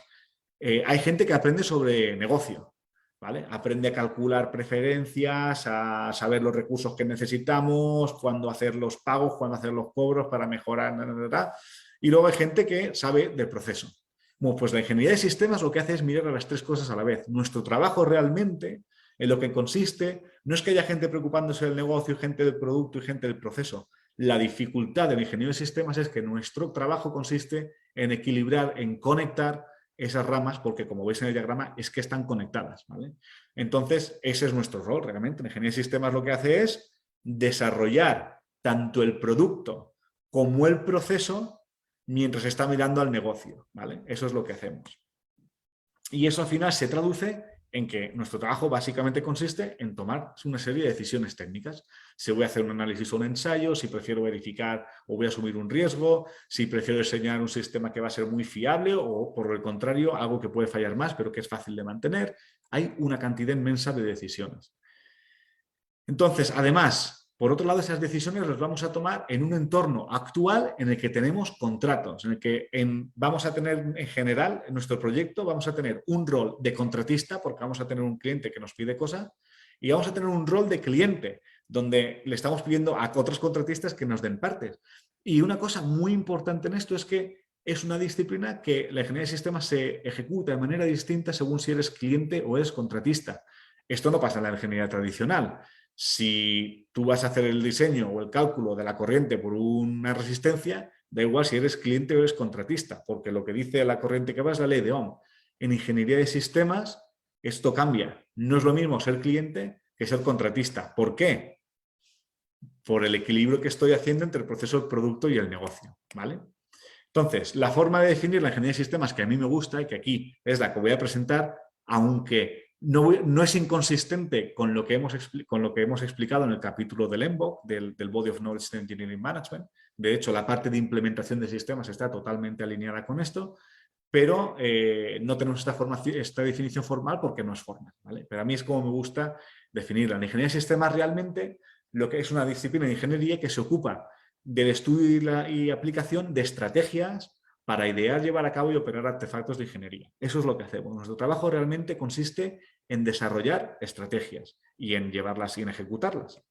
Hay gente que aprende sobre negocio, ¿vale? Aprende a calcular preferencias, a saber los recursos que necesitamos, cuándo hacer los pagos, cuándo hacer los cobros para mejorar, y luego hay gente que sabe del proceso. Bueno, pues la ingeniería de sistemas lo que hace es mirar a las tres cosas a la vez. Nuestro trabajo realmente, en lo que consiste, no es que haya gente preocupándose del negocio, gente del producto y gente del proceso. La dificultad del ingeniero de sistemas es que nuestro trabajo consiste en equilibrar, en conectar esas ramas, porque como veis en el diagrama, es que están conectadas, ¿vale? Entonces, ese es nuestro rol realmente. La ingeniería de sistemas lo que hace es desarrollar tanto el producto como el proceso mientras está mirando al negocio, ¿vale? Eso es lo que hacemos. Y eso al final se traduce en que nuestro trabajo básicamente consiste en tomar una serie de decisiones técnicas. Si voy a hacer un análisis o un ensayo, si prefiero verificar o voy a asumir un riesgo, si prefiero diseñar un sistema que va a ser muy fiable o, por el contrario, algo que puede fallar más pero que es fácil de mantener. Hay una cantidad inmensa de decisiones. Entonces, además, por otro lado, esas decisiones las vamos a tomar en un entorno actual en el que tenemos contratos, en el que vamos a tener en general, en nuestro proyecto, vamos a tener un rol de contratista, porque vamos a tener un cliente que nos pide cosas, y vamos a tener un rol de cliente, donde le estamos pidiendo a otros contratistas que nos den partes. Y una cosa muy importante en esto es que es una disciplina que la ingeniería de sistemas se ejecuta de manera distinta según si eres cliente o eres contratista. Esto no pasa en la ingeniería tradicional. Si tú vas a hacer el diseño o el cálculo de la corriente por una resistencia, da igual si eres cliente o eres contratista, porque lo que dice la corriente que va es la ley de Ohm. En ingeniería de sistemas esto cambia. No es lo mismo ser cliente que ser contratista. ¿Por qué? Por el equilibrio que estoy haciendo entre el proceso del producto y el negocio, ¿vale? Entonces, la forma de definir la ingeniería de sistemas que a mí me gusta y que aquí es la que voy a presentar, aunque no es inconsistente con lo que hemos explicado en el capítulo del MBOK, del Body of Knowledge Engineering Management. De hecho, la parte de implementación de sistemas está totalmente alineada con esto, pero no tenemos esta definición formal porque no es formal, ¿vale? Pero a mí es como me gusta definirla. La ingeniería de sistemas realmente lo que es una disciplina de ingeniería que se ocupa del estudio y aplicación de estrategias para idear, llevar a cabo y operar artefactos de ingeniería. Eso es lo que hacemos. Nuestro trabajo realmente consiste en desarrollar estrategias y en llevarlas y en ejecutarlas.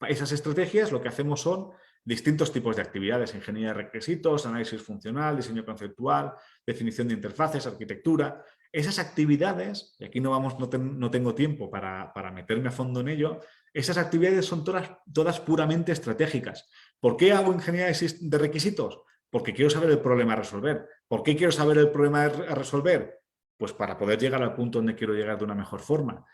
Esas estrategias lo que hacemos son distintos tipos de actividades, ingeniería de requisitos, análisis funcional, diseño conceptual, definición de interfaces, arquitectura. Esas actividades, y aquí no tengo tiempo para meterme a fondo en ello, esas actividades son todas puramente estratégicas. ¿Por qué hago ingeniería de requisitos? Porque quiero saber el problema a resolver. ¿Por qué quiero saber el problema a resolver? Pues para poder llegar al punto donde quiero llegar de una mejor forma.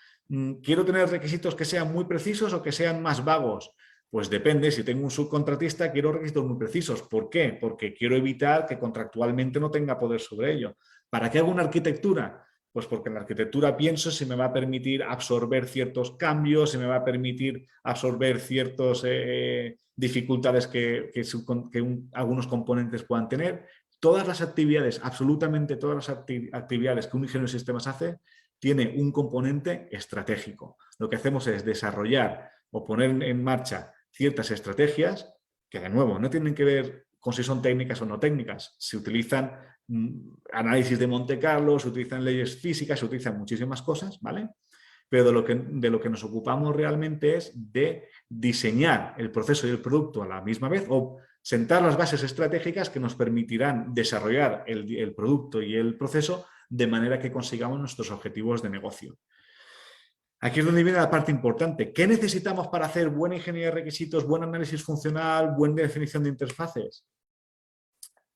¿Quiero tener requisitos que sean muy precisos o que sean más vagos? Pues depende, si tengo un subcontratista quiero requisitos muy precisos. ¿Por qué? Porque quiero evitar que contractualmente no tenga poder sobre ello. ¿Para qué hago una arquitectura? Pues porque en la arquitectura pienso si me va a permitir absorber ciertos cambios, si me va a permitir absorber ciertas dificultades que algunos componentes puedan tener. Todas las actividades, absolutamente todas las actividades que un ingeniero de sistemas hace, tiene un componente estratégico. Lo que hacemos es desarrollar o poner en marcha ciertas estrategias que, de nuevo, no tienen que ver con si son técnicas o no técnicas. Se utilizan análisis de Monte Carlo, se utilizan leyes físicas, se utilizan muchísimas cosas, ¿vale? Pero de lo que nos ocupamos realmente es de diseñar el proceso y el producto a la misma vez, o sentar las bases estratégicas que nos permitirán desarrollar el producto y el proceso de manera que consigamos nuestros objetivos de negocio. Aquí es donde viene la parte importante. ¿Qué necesitamos para hacer buena ingeniería de requisitos, buen análisis funcional, buena definición de interfaces?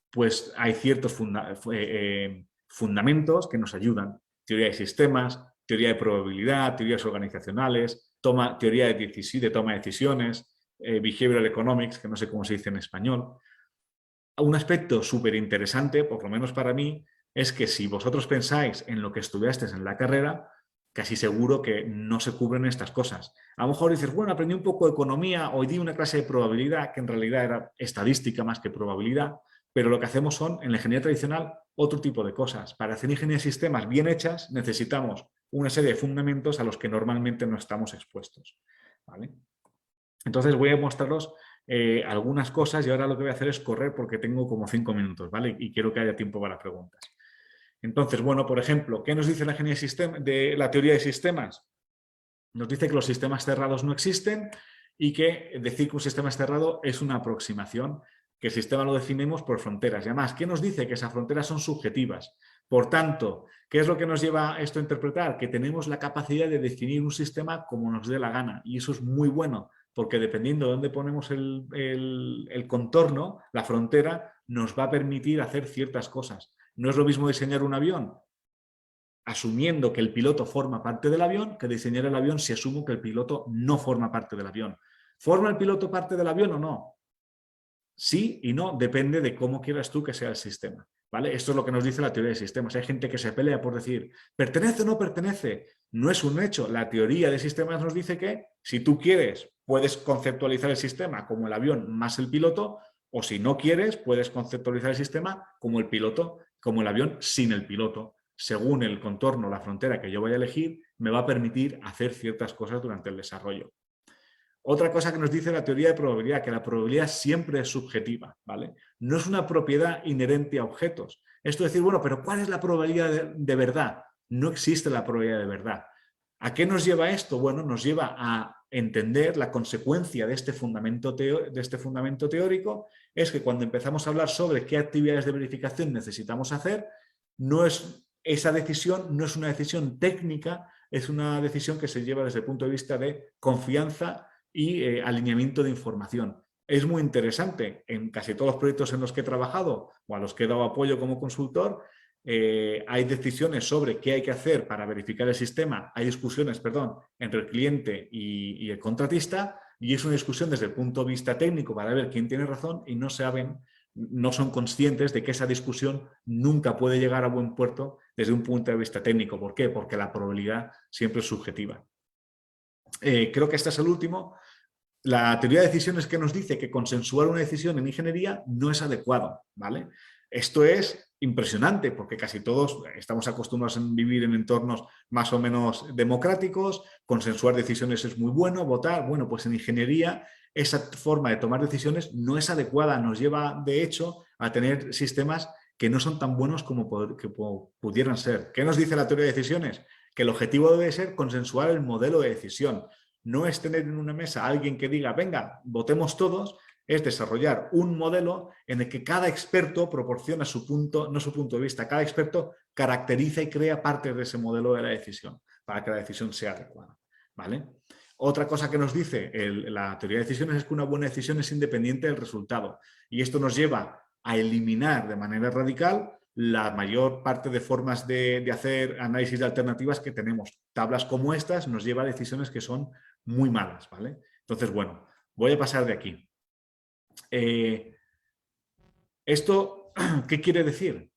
Pues hay ciertos fundamentos que nos ayudan. Teoría de sistemas, teoría de probabilidad, teorías organizacionales, teoría de toma de decisiones, behavioral economics, que no sé cómo se dice en español. Un aspecto súper interesante, por lo menos para mí, es que si vosotros pensáis en lo que estudiasteis en la carrera, casi seguro que no se cubren estas cosas. A lo mejor dices, bueno, aprendí un poco de economía, hoy di una clase de probabilidad, que en realidad era estadística más que probabilidad, pero lo que hacemos son, en la ingeniería tradicional, otro tipo de cosas. Para hacer ingeniería de sistemas bien hechas, necesitamos una serie de fundamentos a los que normalmente no estamos expuestos, ¿vale? Entonces voy a mostraros algunas cosas y ahora lo que voy a hacer es correr porque tengo como 5 minutos, ¿vale? Y quiero que haya tiempo para preguntas. Entonces, bueno, por ejemplo, ¿qué nos dice la ingeniería de la teoría de sistemas? Nos dice que los sistemas cerrados no existen y que decir que un sistema es cerrado es una aproximación, que el sistema lo definimos por fronteras. Y además, ¿qué nos dice? Que esas fronteras son subjetivas. Por tanto, ¿qué es lo que nos lleva esto a interpretar? Que tenemos la capacidad de definir un sistema como nos dé la gana. Y eso es muy bueno, porque dependiendo de dónde ponemos el contorno, la frontera, nos va a permitir hacer ciertas cosas. No es lo mismo diseñar un avión asumiendo que el piloto forma parte del avión que diseñar el avión si asumo que el piloto no forma parte del avión. ¿Forma el piloto parte del avión o no? Sí y no, depende de cómo quieras tú que sea el sistema, ¿vale? Esto es lo que nos dice la teoría de sistemas. Hay gente que se pelea por decir, ¿pertenece o no pertenece? No es un hecho. La teoría de sistemas nos dice que si tú quieres, puedes conceptualizar el sistema como el avión más el piloto, o si no quieres, puedes conceptualizar el sistema como el piloto, como el avión sin el piloto. Según el contorno, la frontera que yo vaya a elegir, me va a permitir hacer ciertas cosas durante el desarrollo. Otra cosa que nos dice la teoría de probabilidad, que la probabilidad siempre es subjetiva, ¿vale? No es una propiedad inherente a objetos. Esto es decir, bueno, pero ¿cuál es la probabilidad de verdad? No existe la probabilidad de verdad. ¿A qué nos lleva esto? Bueno, nos lleva a entender la consecuencia de este fundamento teórico, es que cuando empezamos a hablar sobre qué actividades de verificación necesitamos hacer, esa decisión no es una decisión técnica, es una decisión que se lleva desde el punto de vista de confianza y alineamiento de información. Es muy interesante. En casi todos los proyectos en los que he trabajado o a los que he dado apoyo como consultor, hay decisiones sobre qué hay que hacer para verificar el sistema, hay discusiones, perdón, entre el cliente y el contratista, y es una discusión desde el punto de vista técnico para ver quién tiene razón y no son conscientes de que esa discusión nunca puede llegar a buen puerto desde un punto de vista técnico. ¿Por qué? Porque la probabilidad siempre es subjetiva. Creo que este es el último. La teoría de decisiones que nos dice que consensuar una decisión en ingeniería no es adecuado, ¿vale? Esto es impresionante porque casi todos estamos acostumbrados a vivir en entornos más o menos democráticos, consensuar decisiones es muy bueno, votar, bueno, pues en ingeniería esa forma de tomar decisiones no es adecuada, nos lleva de hecho a tener sistemas que no son tan buenos como pudieran ser. ¿Qué nos dice la teoría de decisiones? Que el objetivo debe ser consensuar el modelo de decisión. No es tener en una mesa a alguien que diga, venga, votemos todos, es desarrollar un modelo en el que cada experto proporciona su punto, no su punto de vista, cada experto caracteriza y crea parte de ese modelo de la decisión para que la decisión sea adecuada, ¿vale? Otra cosa que nos dice la teoría de decisiones es que una buena decisión es independiente del resultado y esto nos lleva a eliminar de manera radical la mayor parte de formas de hacer análisis de alternativas que tenemos. Tablas como estas nos lleva a decisiones que son muy malas, ¿vale? Entonces, bueno, voy a pasar de aquí. ¿Esto qué quiere decir?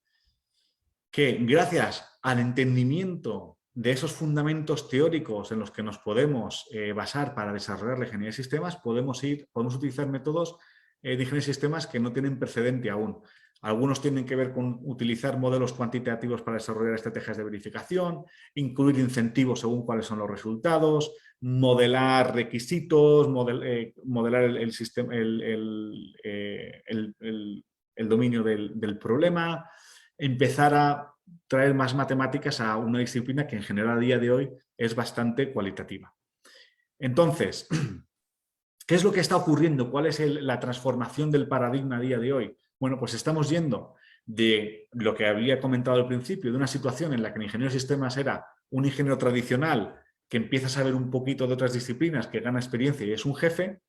Que gracias al entendimiento de esos fundamentos teóricos en los que nos podemos basar para desarrollar la ingeniería de sistemas, podemos utilizar métodos de ingeniería de sistemas que no tienen precedente aún. Algunos tienen que ver con utilizar modelos cuantitativos para desarrollar estrategias de verificación, incluir incentivos según cuáles son los resultados, modelar requisitos, modelar el sistema, el dominio del problema, empezar a traer más matemáticas a una disciplina que en general a día de hoy es bastante cualitativa. Entonces, ¿qué es lo que está ocurriendo? ¿Cuál es la transformación del paradigma a día de hoy? Bueno, pues estamos yendo de lo que había comentado al principio, de una situación en la que el ingeniero de sistemas era un ingeniero tradicional que empieza a saber un poquito de otras disciplinas, que gana experiencia y es un jefe,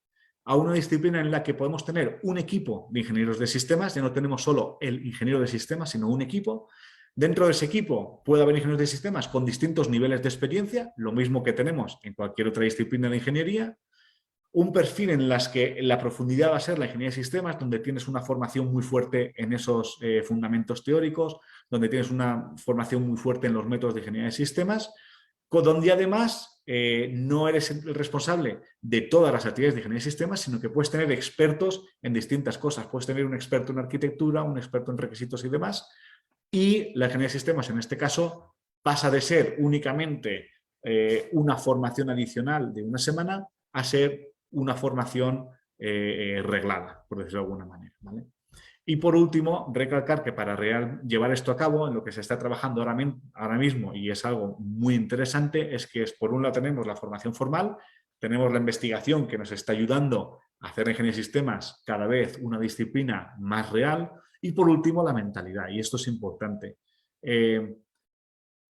a una disciplina en la que podemos tener un equipo de ingenieros de sistemas, ya no tenemos solo el ingeniero de sistemas, sino un equipo. Dentro de ese equipo puede haber ingenieros de sistemas con distintos niveles de experiencia, lo mismo que tenemos en cualquier otra disciplina de ingeniería. Un perfil en las que la profundidad va a ser la ingeniería de sistemas, donde tienes una formación muy fuerte en esos fundamentos teóricos, donde tienes una formación muy fuerte en los métodos de ingeniería de sistemas, donde además no eres el responsable de todas las actividades de ingeniería de sistemas, sino que puedes tener expertos en distintas cosas. Puedes tener un experto en arquitectura, un experto en requisitos y demás. Y la ingeniería de sistemas, en este caso, pasa de ser únicamente una formación adicional de una semana a ser una formación reglada, por decirlo de alguna manera, ¿vale? Y por último, recalcar que para llevar esto a cabo, en lo que se está trabajando ahora mismo, y es algo muy interesante, es que por un lado tenemos la formación formal, tenemos la investigación que nos está ayudando a hacer ingeniería de sistemas cada vez una disciplina más real, y por último la mentalidad, y esto es importante.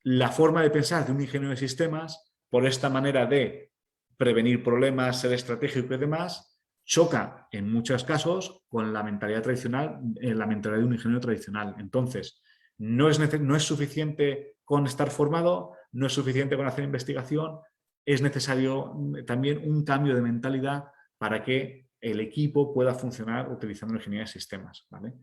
La forma de pensar de un ingeniero de sistemas, por esta manera de prevenir problemas, ser estratégico y demás, choca en muchos casos con la mentalidad tradicional, la mentalidad de un ingeniero tradicional. Entonces, no es suficiente con estar formado, no es suficiente con hacer investigación, es necesario también un cambio de mentalidad para que el equipo pueda funcionar utilizando la ingeniería de sistemas, ¿vale?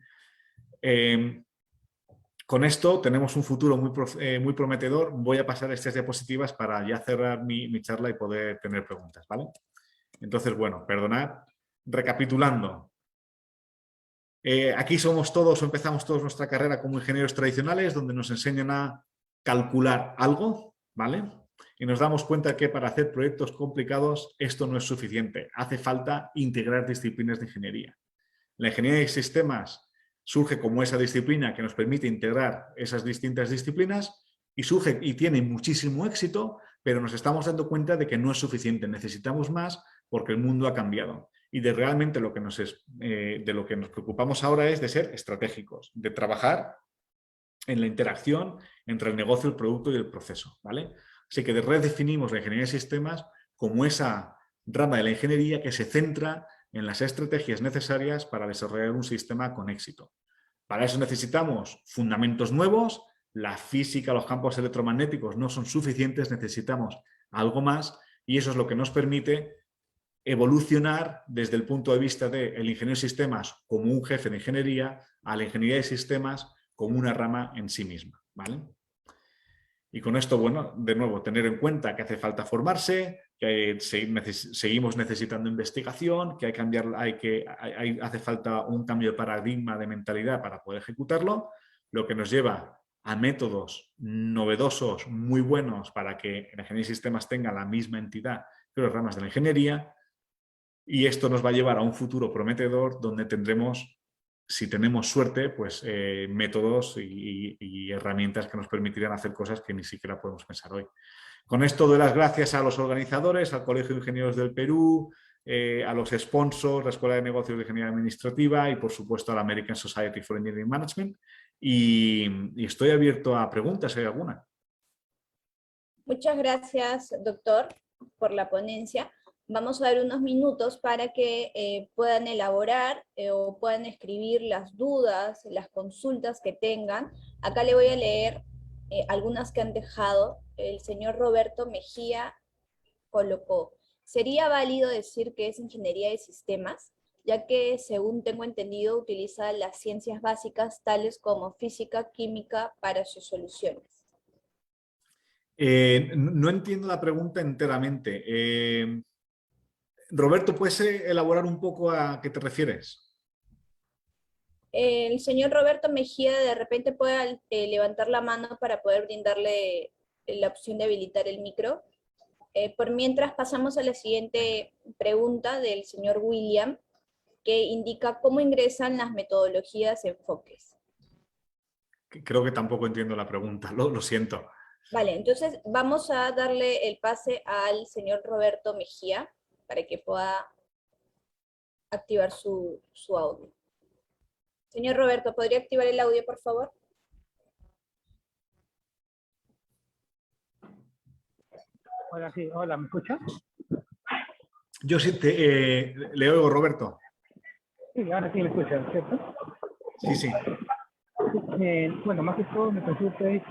Con esto tenemos un futuro muy prometedor. Voy a pasar estas diapositivas para ya cerrar mi charla y poder tener preguntas, ¿vale? Entonces, bueno, perdonad. Recapitulando. Aquí somos todos o empezamos todos nuestra carrera como ingenieros tradicionales, donde nos enseñan a calcular algo, ¿vale? Y nos damos cuenta que para hacer proyectos complicados esto no es suficiente. Hace falta integrar disciplinas de ingeniería. La ingeniería de sistemas surge como esa disciplina que nos permite integrar esas distintas disciplinas y surge y tiene muchísimo éxito, pero nos estamos dando cuenta de que no es suficiente. Necesitamos más porque el mundo ha cambiado. Y de realmente de lo que nos preocupamos ahora es de ser estratégicos, de trabajar en la interacción entre el negocio, el producto y el proceso, ¿vale? Así que redefinimos la ingeniería de sistemas como esa rama de la ingeniería que se centra en las estrategias necesarias para desarrollar un sistema con éxito. Para eso necesitamos fundamentos nuevos, la física, los campos electromagnéticos no son suficientes, necesitamos algo más y eso es lo que nos permite evolucionar desde el punto de vista del ingeniero de sistemas como un jefe de ingeniería a la ingeniería de sistemas como una rama en sí misma, ¿vale? Y con esto, bueno, de nuevo, tener en cuenta que hace falta formarse, que seguimos necesitando investigación, que hace falta un cambio de paradigma, de mentalidad para poder ejecutarlo, lo que nos lleva a métodos novedosos, muy buenos, para que la ingeniería de sistemas tenga la misma entidad que las ramas de la ingeniería. Y esto nos va a llevar a un futuro prometedor donde tendremos, si tenemos suerte, pues métodos y herramientas que nos permitirán hacer cosas que ni siquiera podemos pensar hoy. Con esto doy las gracias a los organizadores, al Colegio de Ingenieros del Perú, a los sponsors, la Escuela de Negocios de Ingeniería Administrativa y, por supuesto, a la American Society for Engineering Management. Y estoy abierto a preguntas, si hay alguna.
Muchas gracias, doctor, por la ponencia. Vamos a dar unos minutos para que puedan elaborar o puedan escribir las dudas, las consultas que tengan. Acá le voy a leer algunas que han dejado. El señor Roberto Mejía colocó: ¿sería válido decir que es ingeniería de sistemas? Ya que, según tengo entendido, utiliza las ciencias básicas tales como física, química para sus soluciones.
No entiendo la pregunta enteramente. Roberto, ¿puedes elaborar un poco a qué te refieres?
El señor Roberto Mejía de repente puede levantar la mano para poder brindarle la opción de habilitar el micro. Por mientras pasamos a la siguiente pregunta del señor William, que indica cómo ingresan las metodologías enfoques.
Creo que tampoco entiendo la pregunta, lo siento.
Vale, entonces vamos a darle el pase al señor Roberto Mejía para que pueda activar su audio. Señor Roberto, ¿podría activar el audio, por favor?
Hola, sí, hola, ¿me escucha?
Yo sí le oigo, Roberto.
Sí, ahora sí me escucha, ¿cierto?
Sí, sí.
Bueno, más que todo me consulta es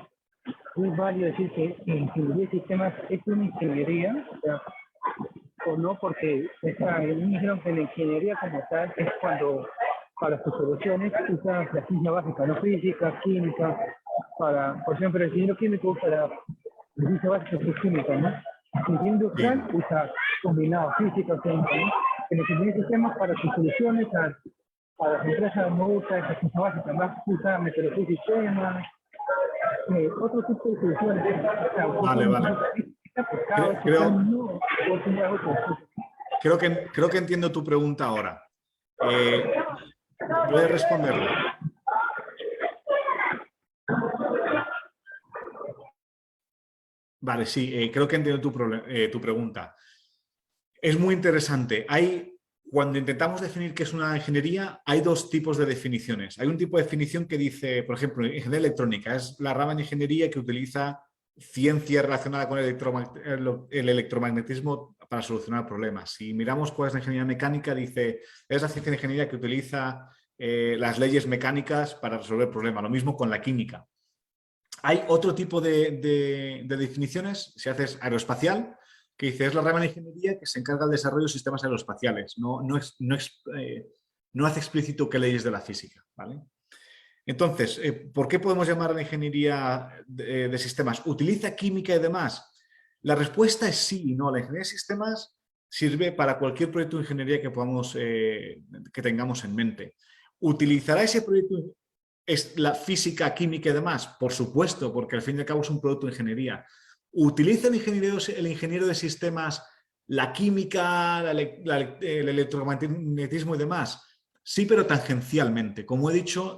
válido decir que ingeniería de sistemas es una ingeniería, o no, porque me dijeron que la ingeniería como tal es cuando para sus soluciones usas la ciencia básica, no física, química, por ejemplo, el ingeniero químico usa la ciencia básica que es química, ¿no? El ingeniero industrial usa combinado física, química, ¿no? El ingeniero de sistemas para sus soluciones, para las empresas no usa esa ciencia básica, más usa metodología y sistemas, otro tipo de soluciones.
Vale, vale. Creo que entiendo tu pregunta ahora. ¿Puedes responderla? Vale, sí, creo que entiendo tu pregunta. Es muy interesante. Cuando intentamos definir qué es una ingeniería, hay dos tipos de definiciones. Hay un tipo de definición que dice, por ejemplo, ingeniería electrónica. Es la rama de ingeniería que utiliza ciencia relacionada con el electromagnetismo para solucionar problemas. Si miramos cuál es la ingeniería mecánica, dice, es la ciencia de ingeniería que utiliza las leyes mecánicas para resolver problemas. Lo mismo con la química. Hay otro tipo de definiciones, si haces aeroespacial, que dice, es la rama de ingeniería que se encarga del desarrollo de sistemas aeroespaciales. No hace explícito qué leyes de la física, ¿vale? Entonces, ¿por qué podemos llamar a la ingeniería de sistemas? ¿Utiliza química y demás? La respuesta es sí y no. La ingeniería de sistemas sirve para cualquier proyecto de ingeniería que tengamos en mente. ¿Utilizará ese proyecto la física, química y demás? Por supuesto, porque al fin y al cabo es un producto de ingeniería. ¿Utiliza el ingeniero de sistemas la química, el electromagnetismo y demás? Sí, pero tangencialmente. Como he dicho,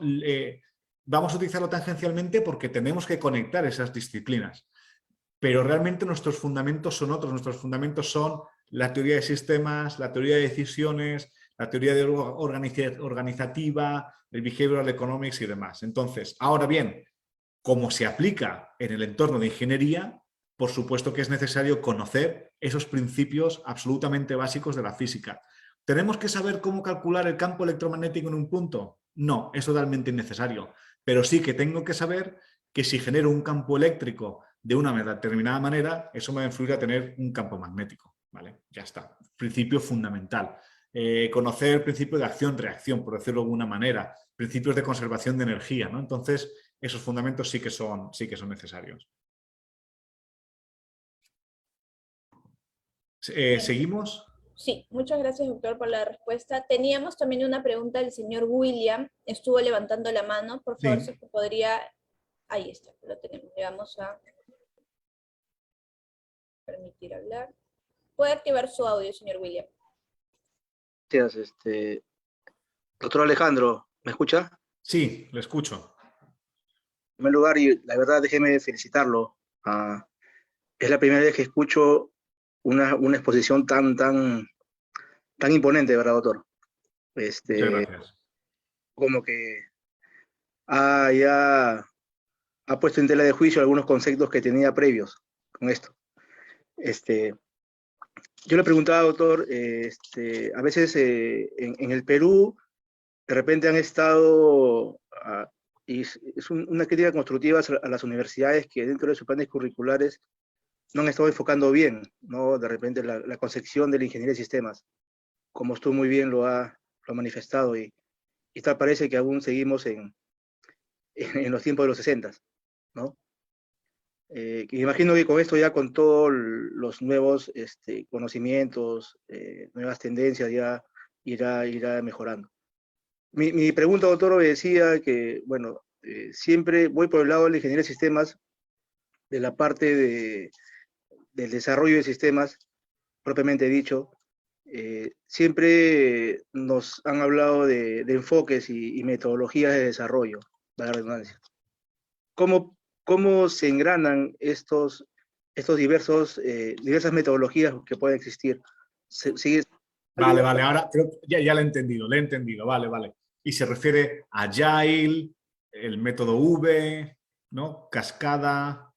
vamos a utilizarlo tangencialmente porque tenemos que conectar esas disciplinas. Pero realmente nuestros fundamentos son otros. Nuestros fundamentos son la teoría de sistemas, la teoría de decisiones, la teoría organizativa, el behavioral economics y demás. Entonces, ahora bien, como se aplica en el entorno de ingeniería, por supuesto que es necesario conocer esos principios absolutamente básicos de la física. ¿Tenemos que saber cómo calcular el campo electromagnético en un punto? No, es totalmente innecesario. Pero sí que tengo que saber que si genero un campo eléctrico de una determinada manera, eso me va a influir a tener un campo magnético. ¿Vale? Ya está. Principio fundamental. Conocer el principio de acción-reacción, por decirlo de alguna manera. Principios de conservación de energía, ¿no? Entonces, esos fundamentos sí que son necesarios. ¿Seguimos?
Sí, muchas gracias, doctor, por la respuesta. Teníamos también una pregunta del señor William. Estuvo levantando la mano. Por favor,
Sí.
si podría... Ahí está, lo tenemos. Le vamos a permitir hablar. Puede activar su audio, señor William.
Gracias, doctor Alejandro, ¿me escucha?
Sí, le escucho.
En primer lugar, y la verdad, déjeme felicitarlo. Es la primera vez que escucho una exposición tan tan imponente, ¿verdad, doctor?
Muchas gracias.
Como que ya ha puesto en tela de juicio algunos conceptos que tenía previos con esto. Yo le preguntaba, doctor, a veces en el Perú, de repente han estado, y es una crítica constructiva a las universidades que dentro de sus planes curriculares no han estado enfocando bien, ¿no? De repente la concepción de la ingeniería de sistemas, como usted muy bien lo ha manifestado, y tal parece que aún seguimos en los tiempos de los 60, ¿no? Imagino que con esto ya, con todos los nuevos conocimientos, nuevas tendencias, ya irá mejorando. Mi pregunta, doctor, decía que, bueno, siempre voy por el lado de la ingeniería de sistemas, de la parte del desarrollo de sistemas, propiamente dicho. Siempre nos han hablado de enfoques y metodologías de desarrollo, para la redundancia. ¿Cómo se engranan estos diversas metodologías que pueden existir?
Vale, ahora creo que ya lo he entendido, vale. Y se refiere a Agile, el método V, ¿no? Cascada,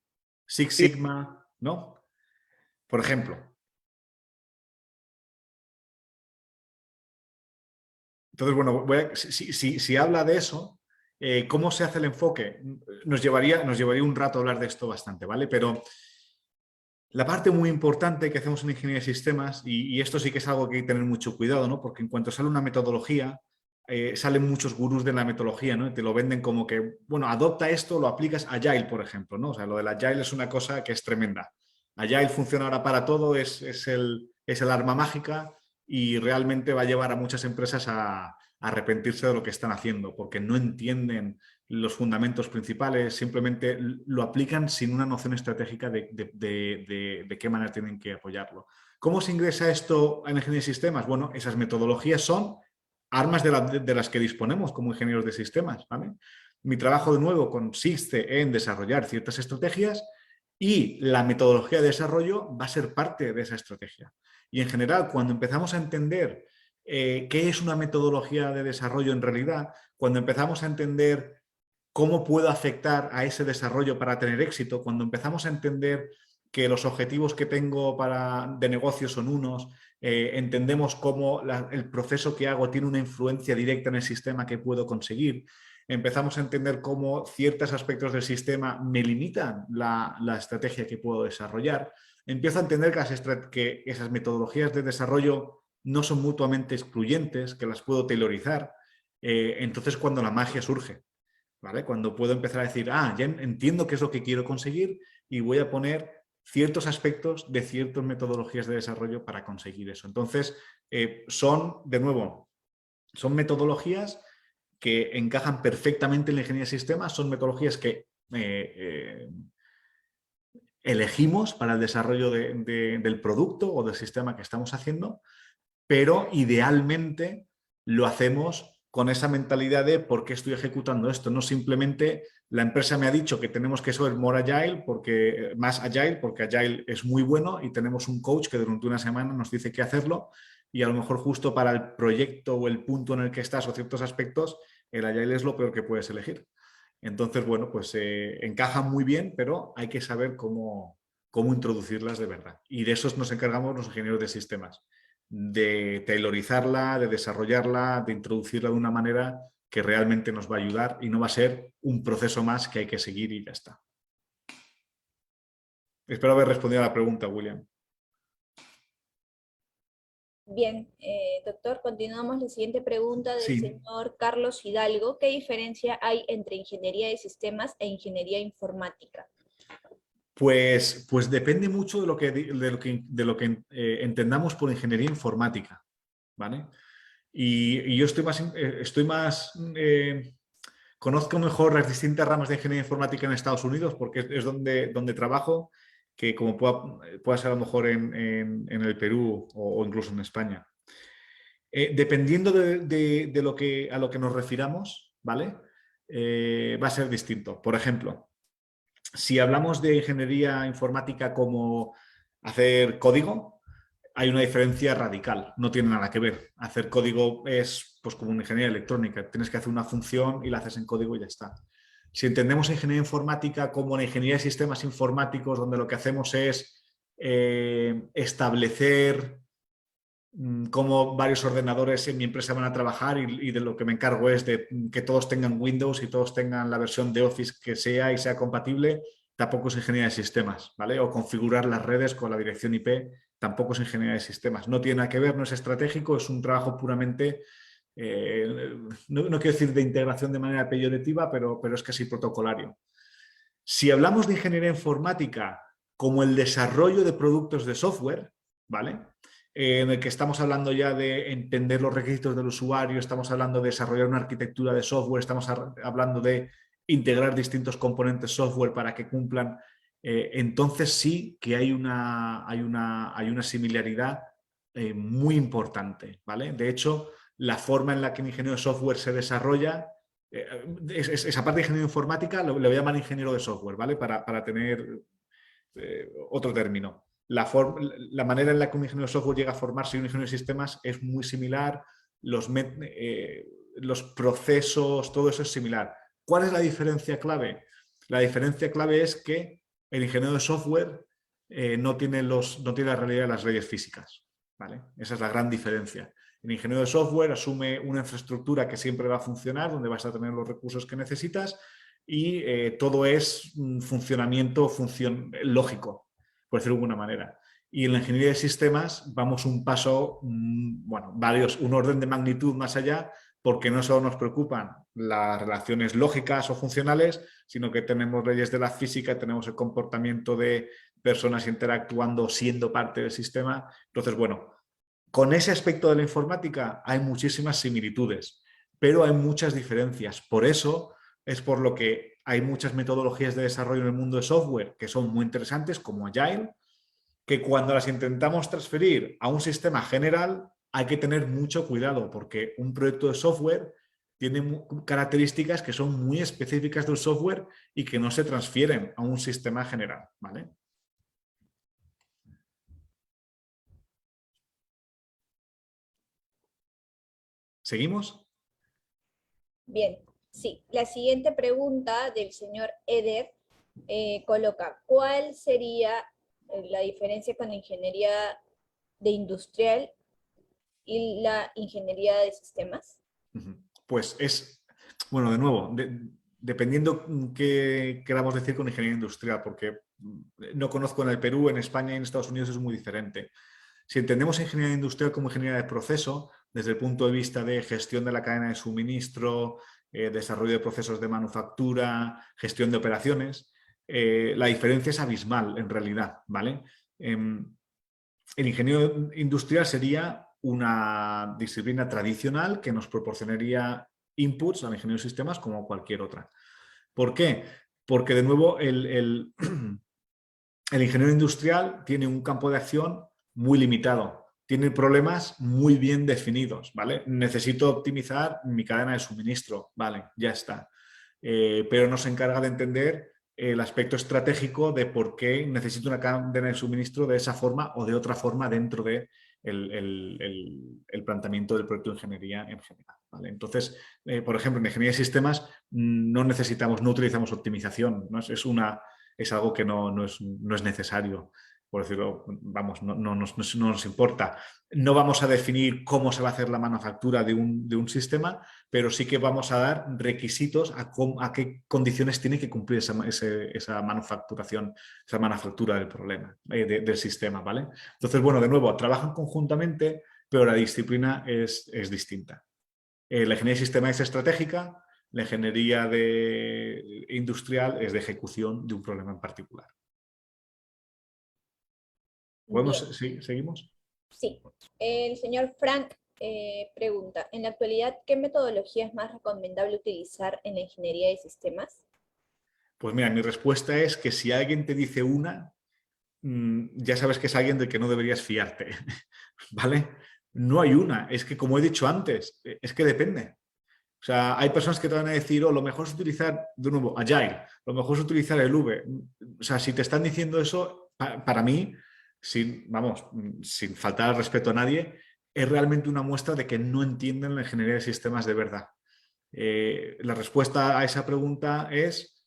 Six Sigma, ¿no? Por ejemplo. Entonces, bueno, si habla de eso, ¿cómo se hace el enfoque? Nos llevaría un rato hablar de esto bastante, ¿vale? Pero la parte muy importante que hacemos en ingeniería de sistemas, y esto sí que es algo que hay que tener mucho cuidado, ¿no? Porque en cuanto sale una metodología, salen muchos gurús de la metodología, ¿no? Y te lo venden como que, bueno, adopta esto, lo aplicas a Agile, por ejemplo, ¿no? O sea, lo del Agile es una cosa que es tremenda. Agile funciona ahora para todo, es el arma mágica, y realmente va a llevar a muchas empresas a arrepentirse de lo que están haciendo, porque no entienden los fundamentos principales, simplemente lo aplican sin una noción estratégica de qué manera tienen que apoyarlo. ¿Cómo se ingresa esto en ingeniería de sistemas? Bueno, esas metodologías son armas de las que disponemos como ingenieros de sistemas, ¿vale? Mi trabajo, de nuevo, consiste en desarrollar ciertas estrategias, y la metodología de desarrollo va a ser parte de esa estrategia. Y en general, cuando empezamos a entender qué es una metodología de desarrollo en realidad, cuando empezamos a entender cómo puedo afectar a ese desarrollo para tener éxito, cuando empezamos a entender que los objetivos que tengo de negocio son unos, entendemos cómo el proceso que hago tiene una influencia directa en el sistema que puedo conseguir, empezamos a entender cómo ciertos aspectos del sistema me limitan la estrategia que puedo desarrollar, empiezo a entender que esas metodologías de desarrollo no son mutuamente excluyentes, que las puedo tailorizar. Entonces, cuando la magia surge, ¿vale? Cuando puedo empezar a decir, ya entiendo qué es lo que quiero conseguir, y voy a poner ciertos aspectos de ciertas metodologías de desarrollo para conseguir eso. Entonces, de nuevo, son metodologías que encajan perfectamente en la ingeniería de sistemas, son metodologías que elegimos para el desarrollo del producto o del sistema que estamos haciendo, pero idealmente lo hacemos con esa mentalidad de por qué estoy ejecutando esto. No simplemente la empresa me ha dicho que tenemos que ser más agile, porque agile es muy bueno y tenemos un coach que durante una semana nos dice qué hacerlo, y a lo mejor justo para el proyecto o el punto en el que estás o ciertos aspectos, el agile es lo peor que puedes elegir. Entonces, bueno, pues encajan muy bien, pero hay que saber cómo introducirlas de verdad. Y de eso nos encargamos los ingenieros de sistemas, de tailorizarla, de desarrollarla, de introducirla de una manera que realmente nos va a ayudar, y no va a ser un proceso más que hay que seguir y ya está. Espero haber respondido a la pregunta, William.
Bien, doctor, continuamos. La siguiente pregunta del
Sí.
señor Carlos Hidalgo. ¿Qué diferencia hay entre ingeniería de sistemas e ingeniería informática?
Pues depende mucho de lo que entendamos por ingeniería informática, ¿vale? Y yo estoy más conozco mejor las distintas ramas de ingeniería informática en Estados Unidos, porque es donde trabajo, que como pueda ser a lo mejor en el Perú o incluso en España. Dependiendo a lo que nos refiramos, ¿vale? Va a ser distinto. Por ejemplo, si hablamos de ingeniería informática como hacer código, hay una diferencia radical, no tiene nada que ver. Hacer código es pues, como una ingeniería electrónica, tienes que hacer una función y la haces en código y ya está. Si entendemos ingeniería informática como la ingeniería de sistemas informáticos, donde lo que hacemos es establecer cómo varios ordenadores en mi empresa van a trabajar y de lo que me encargo es de que todos tengan Windows y todos tengan la versión de Office que sea y sea compatible, tampoco es ingeniería de sistemas, ¿vale? O configurar las redes con la dirección IP, tampoco es ingeniería de sistemas. No tiene nada que ver, no es estratégico, es un trabajo puramente, no quiero decir de integración de manera peyorativa, pero es casi protocolario. Si hablamos de ingeniería informática como el desarrollo de productos de software, ¿vale? En el que estamos hablando ya de entender los requisitos del usuario, estamos hablando de desarrollar una arquitectura de software, estamos hablando de integrar distintos componentes software para que cumplan, entonces sí que hay una similaridad muy importante, ¿vale? De hecho, la forma en la que el ingeniero de software se desarrolla, esa parte de ingeniería informática le voy a llamar ingeniero de software, ¿vale? Para tener otro término. La manera en la que un ingeniero de software llega a formarse y un ingeniero de sistemas es muy similar, los procesos, todo eso es similar. ¿Cuál es la diferencia clave? La diferencia clave es que el ingeniero de software no tiene la realidad de las leyes físicas, ¿vale? Esa es la gran diferencia. El ingeniero de software asume una infraestructura que siempre va a funcionar, donde vas a tener los recursos que necesitas y todo es un funcionamiento lógico, por decirlo de alguna manera. Y en la ingeniería de sistemas vamos un paso, bueno, un orden de magnitud más allá, porque no solo nos preocupan las relaciones lógicas o funcionales, sino que tenemos leyes de la física, tenemos el comportamiento de personas interactuando, siendo parte del sistema. Entonces, bueno, con ese aspecto de la informática hay muchísimas similitudes, pero hay muchas diferencias. Por eso es por lo que hay muchas metodologías de desarrollo en el mundo de software que son muy interesantes, como Agile, que cuando las intentamos transferir a un sistema general hay que tener mucho cuidado, porque un proyecto de software tiene características que son muy específicas del software y que no se transfieren a un sistema general, ¿vale? ¿Seguimos?
Bien, sí. La siguiente pregunta del señor Eder coloca, ¿cuál sería la diferencia con la ingeniería de industrial y la ingeniería de sistemas?
Pues bueno, de nuevo, dependiendo qué queramos decir con ingeniería industrial, porque no conozco en el Perú, en España y en Estados Unidos es muy diferente. Si entendemos ingeniería industrial como ingeniería de proceso, desde el punto de vista de gestión de la cadena de suministro, desarrollo de procesos de manufactura, gestión de operaciones, la diferencia es abismal en realidad, ¿vale? El ingeniero industrial sería una disciplina tradicional que nos proporcionaría inputs al ingeniero de sistemas como cualquier otra. ¿Por qué? Porque de nuevo el ingeniero industrial tiene un campo de acción muy limitado, tiene problemas muy bien definidos, ¿vale? Necesito optimizar mi cadena de suministro, vale, ya está. Pero no se encarga de entender el aspecto estratégico de por qué necesito una cadena de suministro de esa forma o de otra forma dentro de el planteamiento del proyecto de ingeniería en general, ¿vale? Entonces, por ejemplo, en ingeniería de sistemas no utilizamos optimización, ¿no? Es algo que no es necesario, por decirlo, vamos, no nos importa. No vamos a definir cómo se va a hacer la manufactura de un sistema, pero sí que vamos a dar requisitos a qué condiciones tiene que cumplir esa manufactura del problema, del sistema, ¿vale? Entonces, bueno, de nuevo, trabajan conjuntamente, pero la disciplina es distinta. La ingeniería de sistema es estratégica, la ingeniería industrial es de ejecución de un problema en particular. ¿Seguimos?
Sí. El señor Frank pregunta, en la actualidad, ¿qué metodología es más recomendable utilizar en la ingeniería de sistemas?
Pues mira, mi respuesta es que si alguien te dice una, ya sabes que es alguien del que no deberías fiarte, ¿vale? No hay una, es que como he dicho antes, es que depende. O sea, hay personas que te van a decir, lo mejor es utilizar, de nuevo, Agile, lo mejor es utilizar el V. O sea, si te están diciendo eso, para mí, sin faltar al respeto a nadie, es realmente una muestra de que no entienden la ingeniería de sistemas de verdad. La respuesta a esa pregunta es,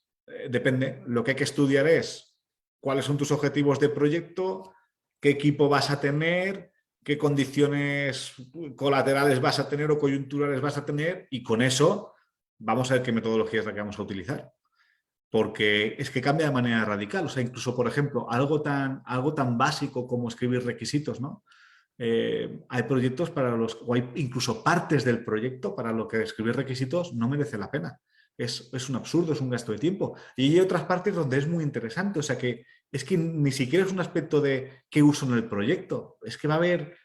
depende. Lo que hay que estudiar es cuáles son tus objetivos de proyecto, qué equipo vas a tener, qué condiciones colaterales vas a tener o coyunturales vas a tener, y con eso vamos a ver qué metodología es la que vamos a utilizar. Porque es que cambia de manera radical. O sea, incluso, por ejemplo, algo tan básico como escribir requisitos, ¿no? Hay proyectos para los, o hay incluso partes del proyecto para lo que escribir requisitos no merece la pena. Es un absurdo, es un gasto de tiempo. Y hay otras partes donde es muy interesante. O sea, que es que ni siquiera es un aspecto de qué uso en el proyecto. Es que va a haber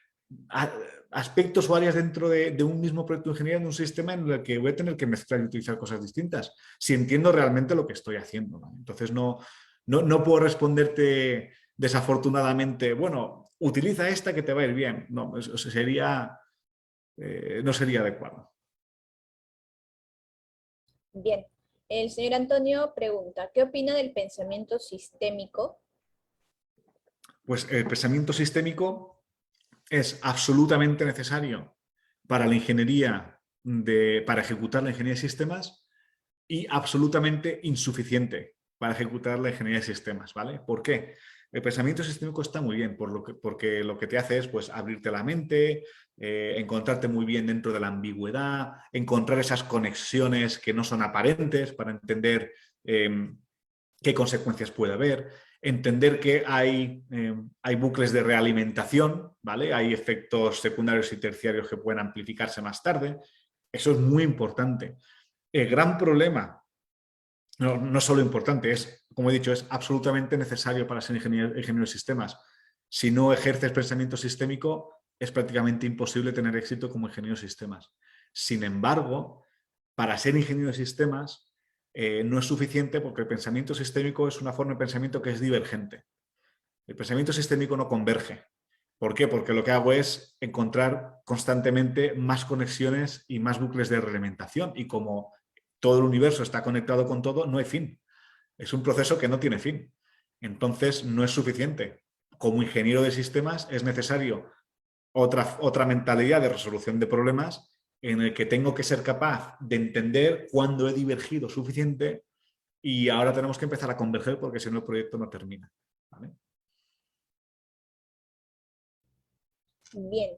aspectos o áreas dentro de un mismo proyecto de ingeniería, de un sistema en el que voy a tener que mezclar y utilizar cosas distintas, si entiendo realmente lo que estoy haciendo, ¿no? Entonces no puedo responderte desafortunadamente, bueno, utiliza esta que te va a ir bien. No, eso sería, no sería adecuado.
Bien. El señor Antonio pregunta, ¿qué opina del pensamiento sistémico?
Pues el pensamiento sistémico es absolutamente necesario para la ingeniería, para ejecutar la ingeniería de sistemas, y absolutamente insuficiente para ejecutar la ingeniería de sistemas, ¿vale? ¿Por qué? El pensamiento sistémico está muy bien porque lo que te hace es, pues, abrirte la mente, encontrarte muy bien dentro de la ambigüedad, encontrar esas conexiones que no son aparentes para entender qué consecuencias puede haber, entender que hay bucles de realimentación, ¿vale? Hay efectos secundarios y terciarios que pueden amplificarse más tarde. Eso es muy importante. El gran problema, no solo importante, es, como he dicho, es absolutamente necesario para ser ingeniero de sistemas. Si no ejerces pensamiento sistémico, es prácticamente imposible tener éxito como ingeniero de sistemas. Sin embargo, para ser ingeniero de sistemas no es suficiente, porque el pensamiento sistémico es una forma de pensamiento que es divergente. El pensamiento sistémico no converge. ¿Por qué? Porque lo que hago es encontrar constantemente más conexiones y más bucles de realimentación, y como todo el universo está conectado con todo, no hay fin. Es un proceso que no tiene fin. Entonces, no es suficiente. Como ingeniero de sistemas es necesario otra mentalidad de resolución de problemas, en el que tengo que ser capaz de entender cuándo he divergido suficiente y ahora tenemos que empezar a converger, porque si no el proyecto no termina, ¿vale?
Bien.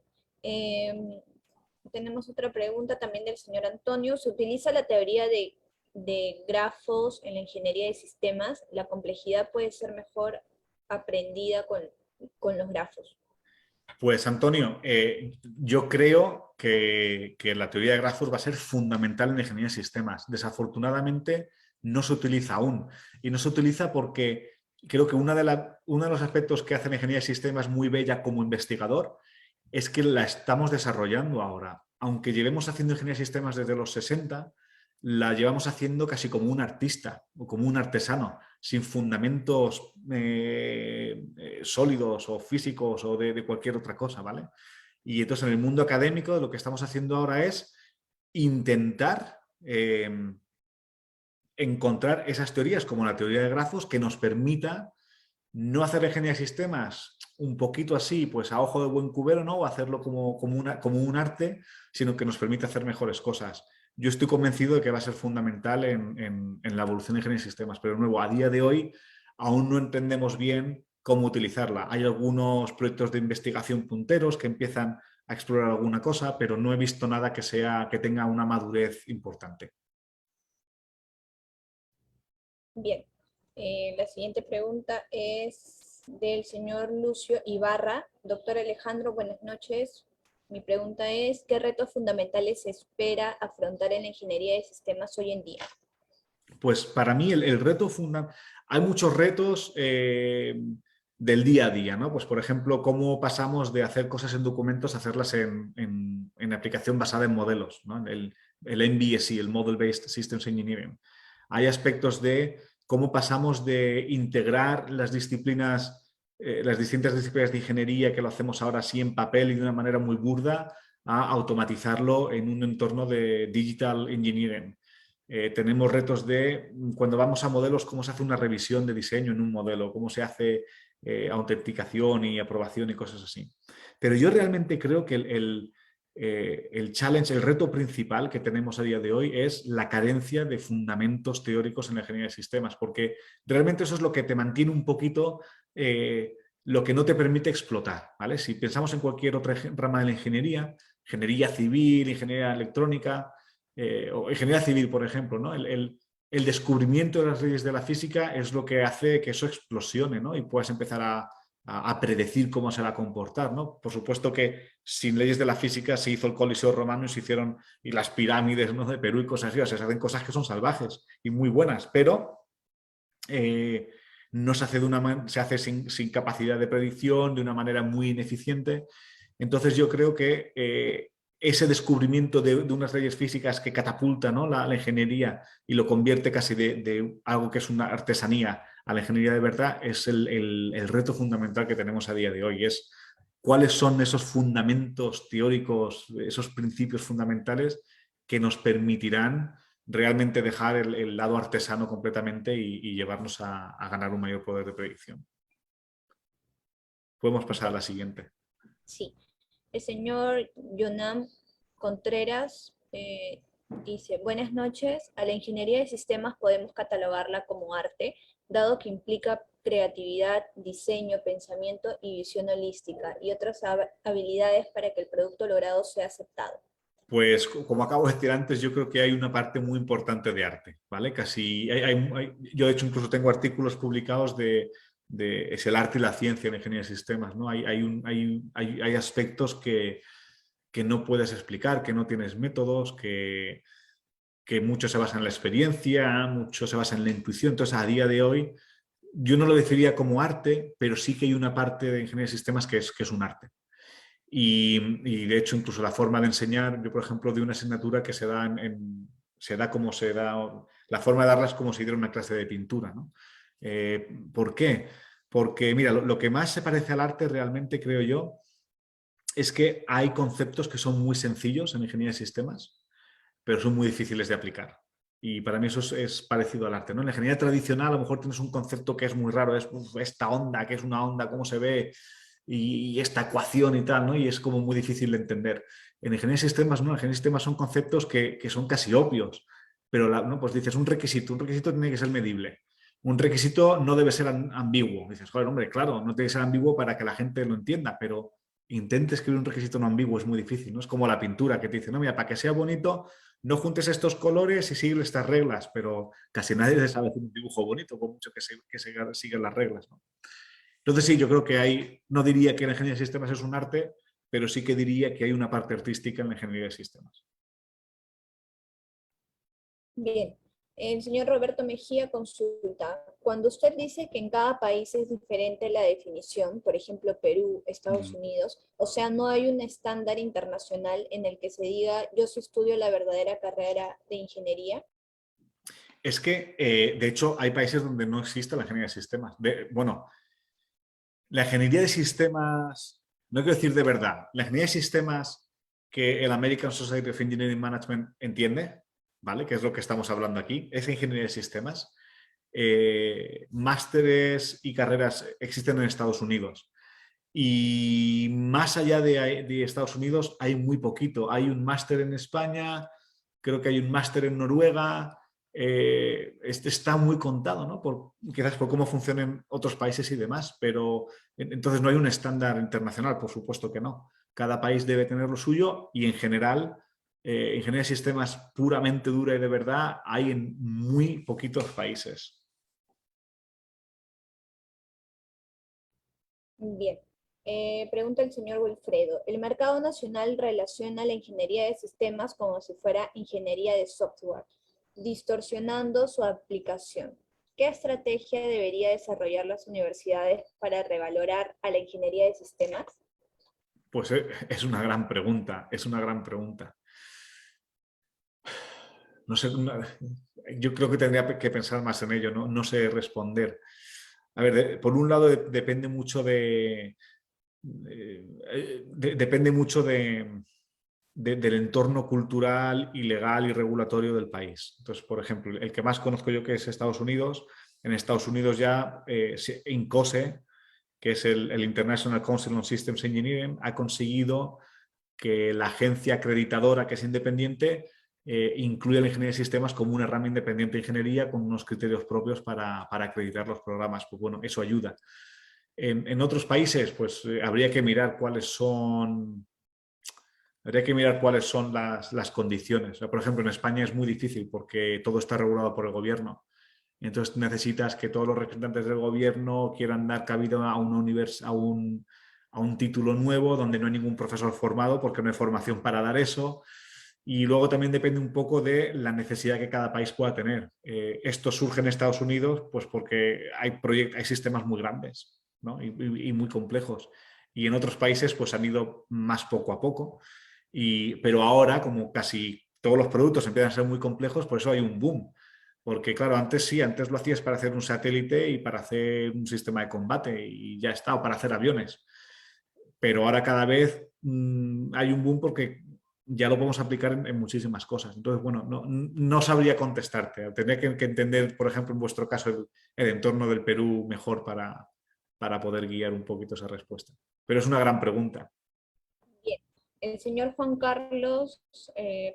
Tenemos otra pregunta también del señor Antonio. ¿Se utiliza la teoría de grafos en la ingeniería de sistemas? ¿La complejidad puede ser mejor aprendida con los grafos?
Pues Antonio, yo creo que la teoría de grafos va a ser fundamental en la ingeniería de sistemas. Desafortunadamente no se utiliza aún, y no se utiliza porque creo que uno de los aspectos que hace la ingeniería de sistemas muy bella como investigador es que la estamos desarrollando ahora. Aunque llevemos haciendo ingeniería de sistemas desde los 60, la llevamos haciendo casi como un artista o como un artesano, sin fundamentos sólidos o físicos o de cualquier otra cosa, ¿vale? Y entonces en el mundo académico lo que estamos haciendo ahora es intentar encontrar esas teorías, como la teoría de grafos, que nos permita no hacer ingeniería de sistemas un poquito así, pues a ojo de buen cubero, ¿no? O hacerlo como un arte, sino que nos permite hacer mejores cosas. Yo estoy convencido de que va a ser fundamental en la evolución de ingeniería de sistemas, pero de nuevo, a día de hoy aún no entendemos bien cómo utilizarla. Hay algunos proyectos de investigación punteros que empiezan a explorar alguna cosa, pero no he visto nada que tenga una madurez importante.
Bien. La siguiente pregunta es del señor Lucio Ibarra. Doctor Alejandro, buenas noches. Mi pregunta es, ¿qué retos fundamentales se espera afrontar en la ingeniería de sistemas hoy en día?
Pues para mí el reto fundamental... Hay muchos retos del día a día, ¿no? Pues por ejemplo, cómo pasamos de hacer cosas en documentos a hacerlas en aplicación basada en modelos, ¿no? El MBSE, el Model Based Systems Engineering. Hay aspectos de cómo pasamos de integrar las disciplinas, las distintas disciplinas de ingeniería, que lo hacemos ahora así en papel y de una manera muy burda, a automatizarlo en un entorno de digital engineering. Tenemos retos de, cuando vamos a modelos, cómo se hace una revisión de diseño en un modelo, cómo se hace autenticación y aprobación y cosas así. Pero yo realmente creo que el challenge, el reto principal que tenemos a día de hoy es la carencia de fundamentos teóricos en la ingeniería de sistemas, porque realmente eso es lo que te mantiene un poquito, lo que no te permite explotar, ¿vale? Si pensamos en cualquier otra rama de la ingeniería, ingeniería civil, ingeniería electrónica, o ingeniería civil, por ejemplo, ¿no? El descubrimiento de las leyes de la física es lo que hace que eso explosione, ¿no? Y puedas empezar a predecir cómo se va a comportar, ¿no? Por supuesto que sin leyes de la física se hizo el Coliseo Romano y se hicieron y las pirámides, ¿no?, de Perú y cosas así. O sea, se hacen cosas que son salvajes y muy buenas, pero no se hace, se hace sin capacidad de predicción, de una manera muy ineficiente. Entonces yo creo que ese descubrimiento de unas leyes físicas que catapulta, ¿no?, la ingeniería y lo convierte casi de algo que es una artesanía a la ingeniería de verdad es el reto fundamental que tenemos a día de hoy. Es cuáles son esos fundamentos teóricos, esos principios fundamentales que nos permitirán realmente dejar el lado artesano completamente y llevarnos a ganar un mayor poder de predicción. Podemos pasar a la siguiente.
Sí. El señor Yonam Contreras dice, buenas noches, a la ingeniería de sistemas podemos catalogarla como arte, dado que implica creatividad, diseño, pensamiento y visión holística, y otras habilidades para que el producto logrado sea aceptado.
Pues como acabo de decir antes, yo creo que hay una parte muy importante de arte, ¿vale? Casi yo de hecho incluso tengo artículos publicados es el arte y la ciencia en ingeniería de sistemas, ¿no? Hay aspectos que no puedes explicar, que no tienes métodos, que mucho se basa en la experiencia, mucho se basa en la intuición. Entonces, a día de hoy, yo no lo definiría como arte, pero sí que hay una parte de ingeniería de sistemas que es un arte. Y de hecho, incluso la forma de enseñar, yo por ejemplo, de una asignatura que se da como se da, la forma de darla es como si diera una clase de pintura, ¿no? ¿Por qué? Porque, mira, lo que más se parece al arte realmente, creo yo, es que hay conceptos que son muy sencillos en ingeniería de sistemas, pero son muy difíciles de aplicar. Y para mí eso es parecido al arte, ¿no? En la ingeniería tradicional a lo mejor tienes un concepto que es muy raro, es esta onda, que es una onda, cómo se ve, y esta ecuación y tal, ¿no? Y es como muy difícil de entender. En ingeniería de sistemas, ¿no? En ingeniería de sistemas son conceptos que son casi obvios, pero ¿no? Pues dices un requisito tiene que ser medible. Un requisito no debe ser ambiguo. Dices, joder, hombre, claro, no tiene que ser ambiguo para que la gente lo entienda, pero intente escribir un requisito no ambiguo es muy difícil, ¿no? Es como la pintura que te dice, no, mira, para que sea bonito, no juntes estos colores y sigue estas reglas, pero casi nadie sabe hacer un dibujo bonito, por mucho que sigan las reglas, ¿no? Entonces sí, yo creo que no diría que la ingeniería de sistemas es un arte, pero sí que diría que hay una parte artística en la ingeniería de sistemas.
Bien, el señor Roberto Mejía consulta, cuando usted dice que en cada país es diferente la definición, por ejemplo Perú, Estados Unidos, o sea, no hay un estándar internacional en el que se diga yo sí estudio la verdadera carrera de ingeniería.
Es que, de hecho, hay países donde no existe la ingeniería de sistemas. Bueno, la ingeniería de sistemas, no quiero decir de verdad, la ingeniería de sistemas que el American Society of Engineering Management entiende, ¿vale? Que es lo que estamos hablando aquí, es ingeniería de sistemas. Másteres y carreras existen en Estados Unidos. Y más allá de Estados Unidos hay muy poquito. Hay un máster en España, creo que hay un máster en Noruega. Este está muy contado, ¿no? Quizás por cómo funcionan otros países y demás, pero entonces no hay un estándar internacional, por supuesto que no. Cada país debe tener lo suyo y en general ingeniería de sistemas puramente dura y de verdad hay en muy poquitos países.
Bien. Pregunta el señor Wilfredo, el mercado nacional relaciona la ingeniería de sistemas como si fuera ingeniería de software, distorsionando su aplicación. ¿Qué estrategia debería desarrollar las universidades para revalorar a la ingeniería de sistemas?
Pues es una gran pregunta, es una gran pregunta. No sé, yo creo que tendría que pensar más en ello, no sé responder. A ver, por un lado depende mucho depende mucho del entorno cultural y legal y regulatorio del país. Entonces, por ejemplo, el que más conozco yo que es Estados Unidos, en Estados Unidos ya INCOSE que es el International Council on Systems Engineering, ha conseguido que la agencia acreditadora, que es independiente, incluya la ingeniería de sistemas como una rama independiente de ingeniería con unos criterios propios para acreditar los programas. Pues bueno, eso ayuda. En otros países, pues habría que mirar cuáles son las condiciones. Por ejemplo, en España es muy difícil porque todo está regulado por el gobierno. Entonces necesitas que todos los representantes del gobierno quieran dar cabida a un título nuevo donde no hay ningún profesor formado porque no hay formación para dar eso. Y luego también depende un poco de la necesidad que cada país pueda tener. Esto surge en Estados Unidos pues porque hay sistemas muy grandes, ¿no? y muy complejos. Y en otros países pues han ido más poco a poco. Pero ahora, como casi todos los productos empiezan a ser muy complejos, por eso hay un boom. Porque claro, antes lo hacías para hacer un satélite y para hacer un sistema de combate y ya está, o para hacer aviones. Pero ahora cada vez hay un boom porque ya lo podemos aplicar en muchísimas cosas. Entonces, bueno, no sabría contestarte. Tendría que entender, por ejemplo, en vuestro caso, el entorno del Perú mejor para poder guiar un poquito esa respuesta. Pero es una gran pregunta.
Bien. El señor Juan Carlos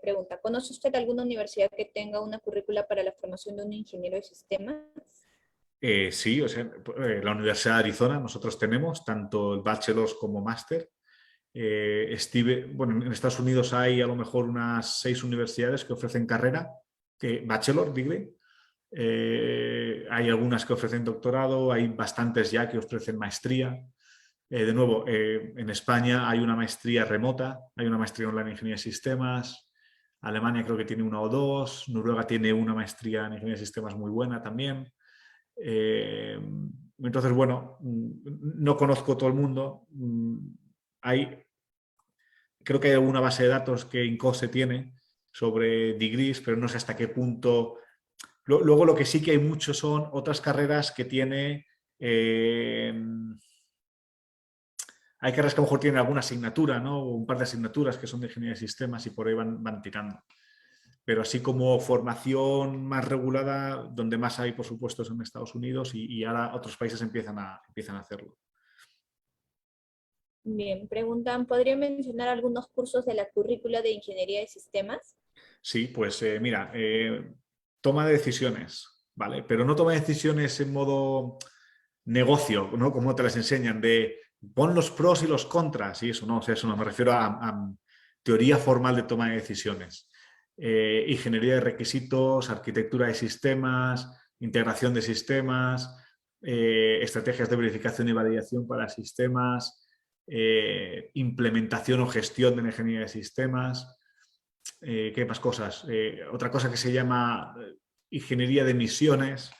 pregunta, ¿conoce usted alguna universidad que tenga una currícula para la formación de un ingeniero de sistemas?
Sí, o sea, la Universidad de Arizona nosotros tenemos tanto el bachelor como máster. Bueno, en Estados Unidos hay a lo mejor unas 6 universidades que ofrecen carrera, bachelor, degree. Hay algunas que ofrecen doctorado, hay bastantes ya que ofrecen maestría. De nuevo, en España hay una maestría remota, hay una maestría online en ingeniería de sistemas. Alemania creo que tiene una o dos. Noruega tiene una maestría en ingeniería de sistemas muy buena también. Entonces, bueno, no conozco todo el mundo. Creo que hay alguna base de datos que INCOSE tiene sobre degrees, pero no sé hasta qué punto. Luego lo que sí que hay mucho son otras carreras que tiene. Hay carreras que a lo mejor tienen alguna asignatura, ¿no? O un par de asignaturas que son de ingeniería de sistemas y por ahí van tirando. Pero así como formación más regulada, donde más hay, por supuesto, es en Estados Unidos y ahora otros países empiezan a hacerlo.
Bien, preguntan, ¿podría mencionar algunos cursos de la currícula de ingeniería de sistemas?
Sí, pues mira, toma de decisiones, ¿vale? Pero no toma de decisiones en modo negocio, ¿no? Como te las enseñan, de pon los pros y los contras y eso, no, o sea, eso no, me refiero a teoría formal de toma de decisiones. Ingeniería de requisitos, arquitectura de sistemas, integración de sistemas, estrategias de verificación y validación para sistemas, implementación o gestión de la ingeniería de sistemas. ¿Qué más cosas? Otra cosa que se llama ingeniería de misiones,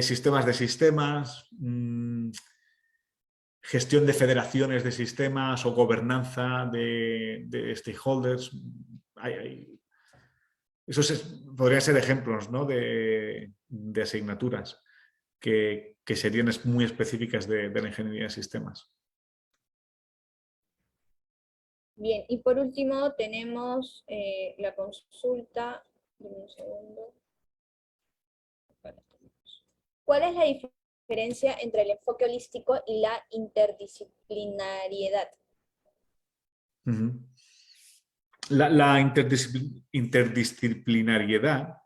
sistemas de sistemas, gestión de federaciones de sistemas o gobernanza de stakeholders. Esos podrían ser ejemplos, ¿no? de asignaturas que serían muy específicas de la ingeniería de sistemas.
Bien, y por último tenemos la consulta. Dame un segundo. ¿Cuál es la diferencia entre el enfoque holístico y la interdisciplinariedad?
La interdisciplinariedad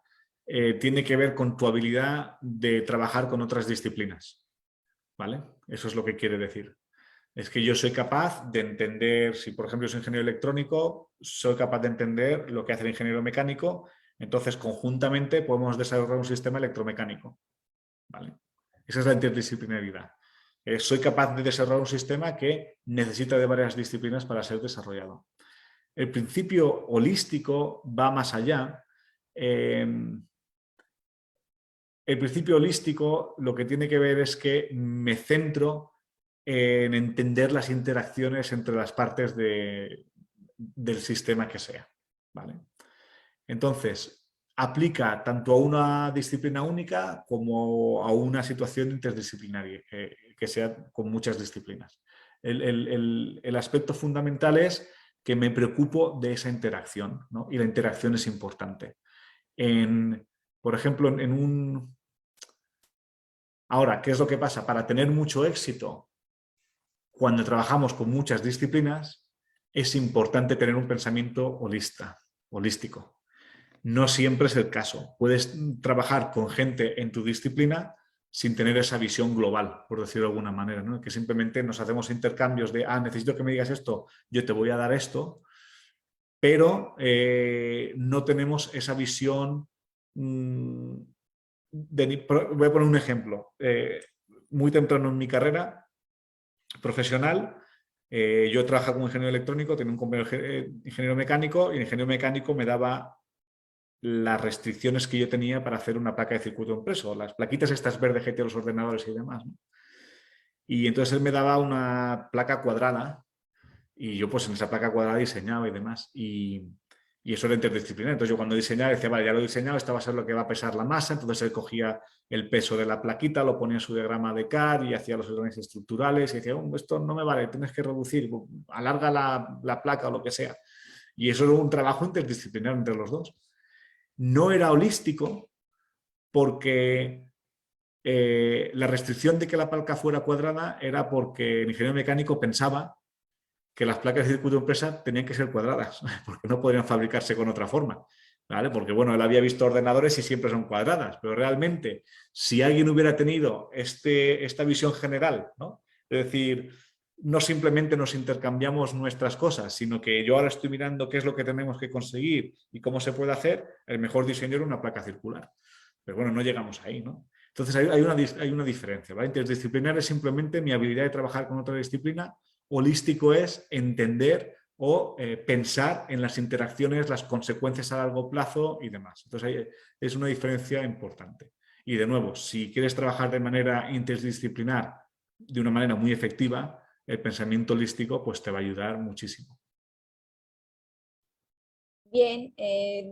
tiene que ver con tu habilidad de trabajar con otras disciplinas, ¿vale? Eso es lo que quiere decir. Es que yo soy capaz de entender, si por ejemplo soy ingeniero electrónico, soy capaz de entender lo que hace el ingeniero mecánico, entonces conjuntamente podemos desarrollar un sistema electromecánico, ¿vale? Esa es la interdisciplinariedad. Soy capaz de desarrollar un sistema que necesita de varias disciplinas para ser desarrollado. El principio holístico va más allá. El principio holístico lo que tiene que ver es que me centro en entender las interacciones entre las partes del sistema que sea, ¿vale? Entonces, aplica tanto a una disciplina única como a una situación interdisciplinaria, que sea con muchas disciplinas. El aspecto fundamental es que me preocupo de esa interacción, ¿no? Y la interacción es importante. Por ejemplo, Ahora, ¿qué es lo que pasa? Para tener mucho éxito, cuando trabajamos con muchas disciplinas, es importante tener un pensamiento holístico. No siempre es el caso. Puedes trabajar con gente en tu disciplina sin tener esa visión global, por decirlo de alguna manera, ¿no? Que simplemente nos hacemos intercambios de, necesito que me digas esto, yo te voy a dar esto, pero no tenemos esa visión. Voy a poner un ejemplo. Muy temprano en mi carrera profesional, yo trabajaba como ingeniero electrónico, tenía un compañero ingeniero mecánico, y el ingeniero mecánico me daba las restricciones que yo tenía para hacer una placa de circuito impreso, las plaquitas estas verdes que tienen los ordenadores y demás, ¿no? Y entonces él me daba una placa cuadrada y yo pues en esa placa cuadrada diseñaba y demás. Y eso era interdisciplinar. Entonces yo cuando diseñaba decía, vale, ya lo he diseñado, esta va a ser lo que va a pesar la masa. Entonces él cogía el peso de la plaquita, lo ponía en su diagrama de CAD y hacía los análisis estructurales y decía, esto no me vale, tienes que reducir, alarga la placa o lo que sea. Y eso era un trabajo interdisciplinar entre los dos. No era holístico porque la restricción de que la placa fuera cuadrada era porque el ingeniero mecánico pensaba que las placas de circuito impresa tenían que ser cuadradas, porque no podrían fabricarse con otra forma, ¿vale? Porque, bueno, él había visto ordenadores y siempre son cuadradas, pero realmente, si alguien hubiera tenido esta visión general, ¿no? Es decir, no simplemente nos intercambiamos nuestras cosas, sino que yo ahora estoy mirando qué es lo que tenemos que conseguir y cómo se puede hacer, el mejor diseño era una placa circular. Pero bueno, no llegamos ahí, ¿no? Entonces hay una diferencia, ¿vale? Interdisciplinar es simplemente mi habilidad de trabajar con otra disciplina. Holístico es entender o pensar en las interacciones, las consecuencias a largo plazo y demás. Entonces ahí es una diferencia importante. Y de nuevo, si quieres trabajar de manera interdisciplinar, de una manera muy efectiva, el pensamiento holístico pues te va a ayudar muchísimo.
Bien,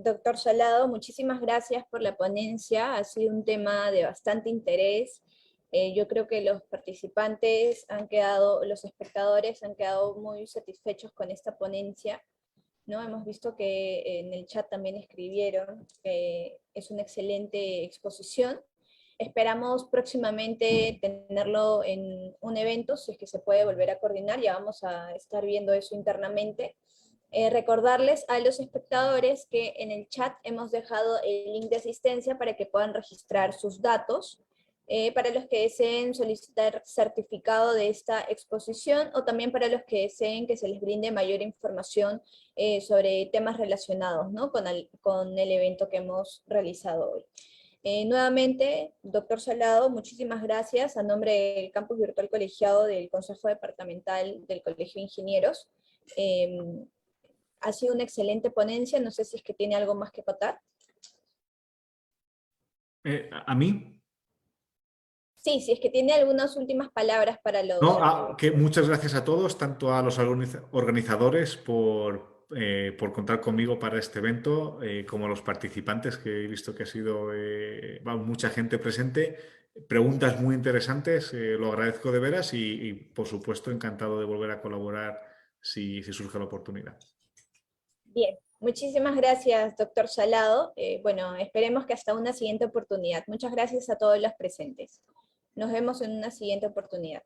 doctor Salado, muchísimas gracias por la ponencia. Ha sido un tema de bastante interés. Yo creo que los participantes los espectadores han quedado muy satisfechos con esta ponencia, ¿no? Hemos visto que en el chat también escribieron que es una excelente exposición. Esperamos próximamente tenerlo en un evento, si es que se puede volver a coordinar, ya vamos a estar viendo eso internamente. Recordarles a los espectadores que en el chat hemos dejado el link de asistencia para que puedan registrar sus datos, para los que deseen solicitar certificado de esta exposición o también para los que deseen que se les brinde mayor información sobre temas relacionados, ¿no? con el evento que hemos realizado hoy. Nuevamente, doctor Salado, muchísimas gracias a nombre del Campus Virtual Colegiado del Consejo Departamental del Colegio de Ingenieros. Ha sido una excelente ponencia, no sé si es que tiene algo más que contar.
¿A mí?
Sí, si es que tiene algunas últimas palabras para los...
No, que muchas gracias a todos, tanto a los organizadores por contar conmigo para este evento, como a los participantes, que he visto que ha sido mucha gente presente. Preguntas muy interesantes, lo agradezco de veras y, por supuesto, encantado de volver a colaborar si surge la oportunidad.
Bien, muchísimas gracias, doctor Salado. Bueno, esperemos que hasta una siguiente oportunidad. Muchas gracias a todos los presentes. Nos vemos en una siguiente oportunidad.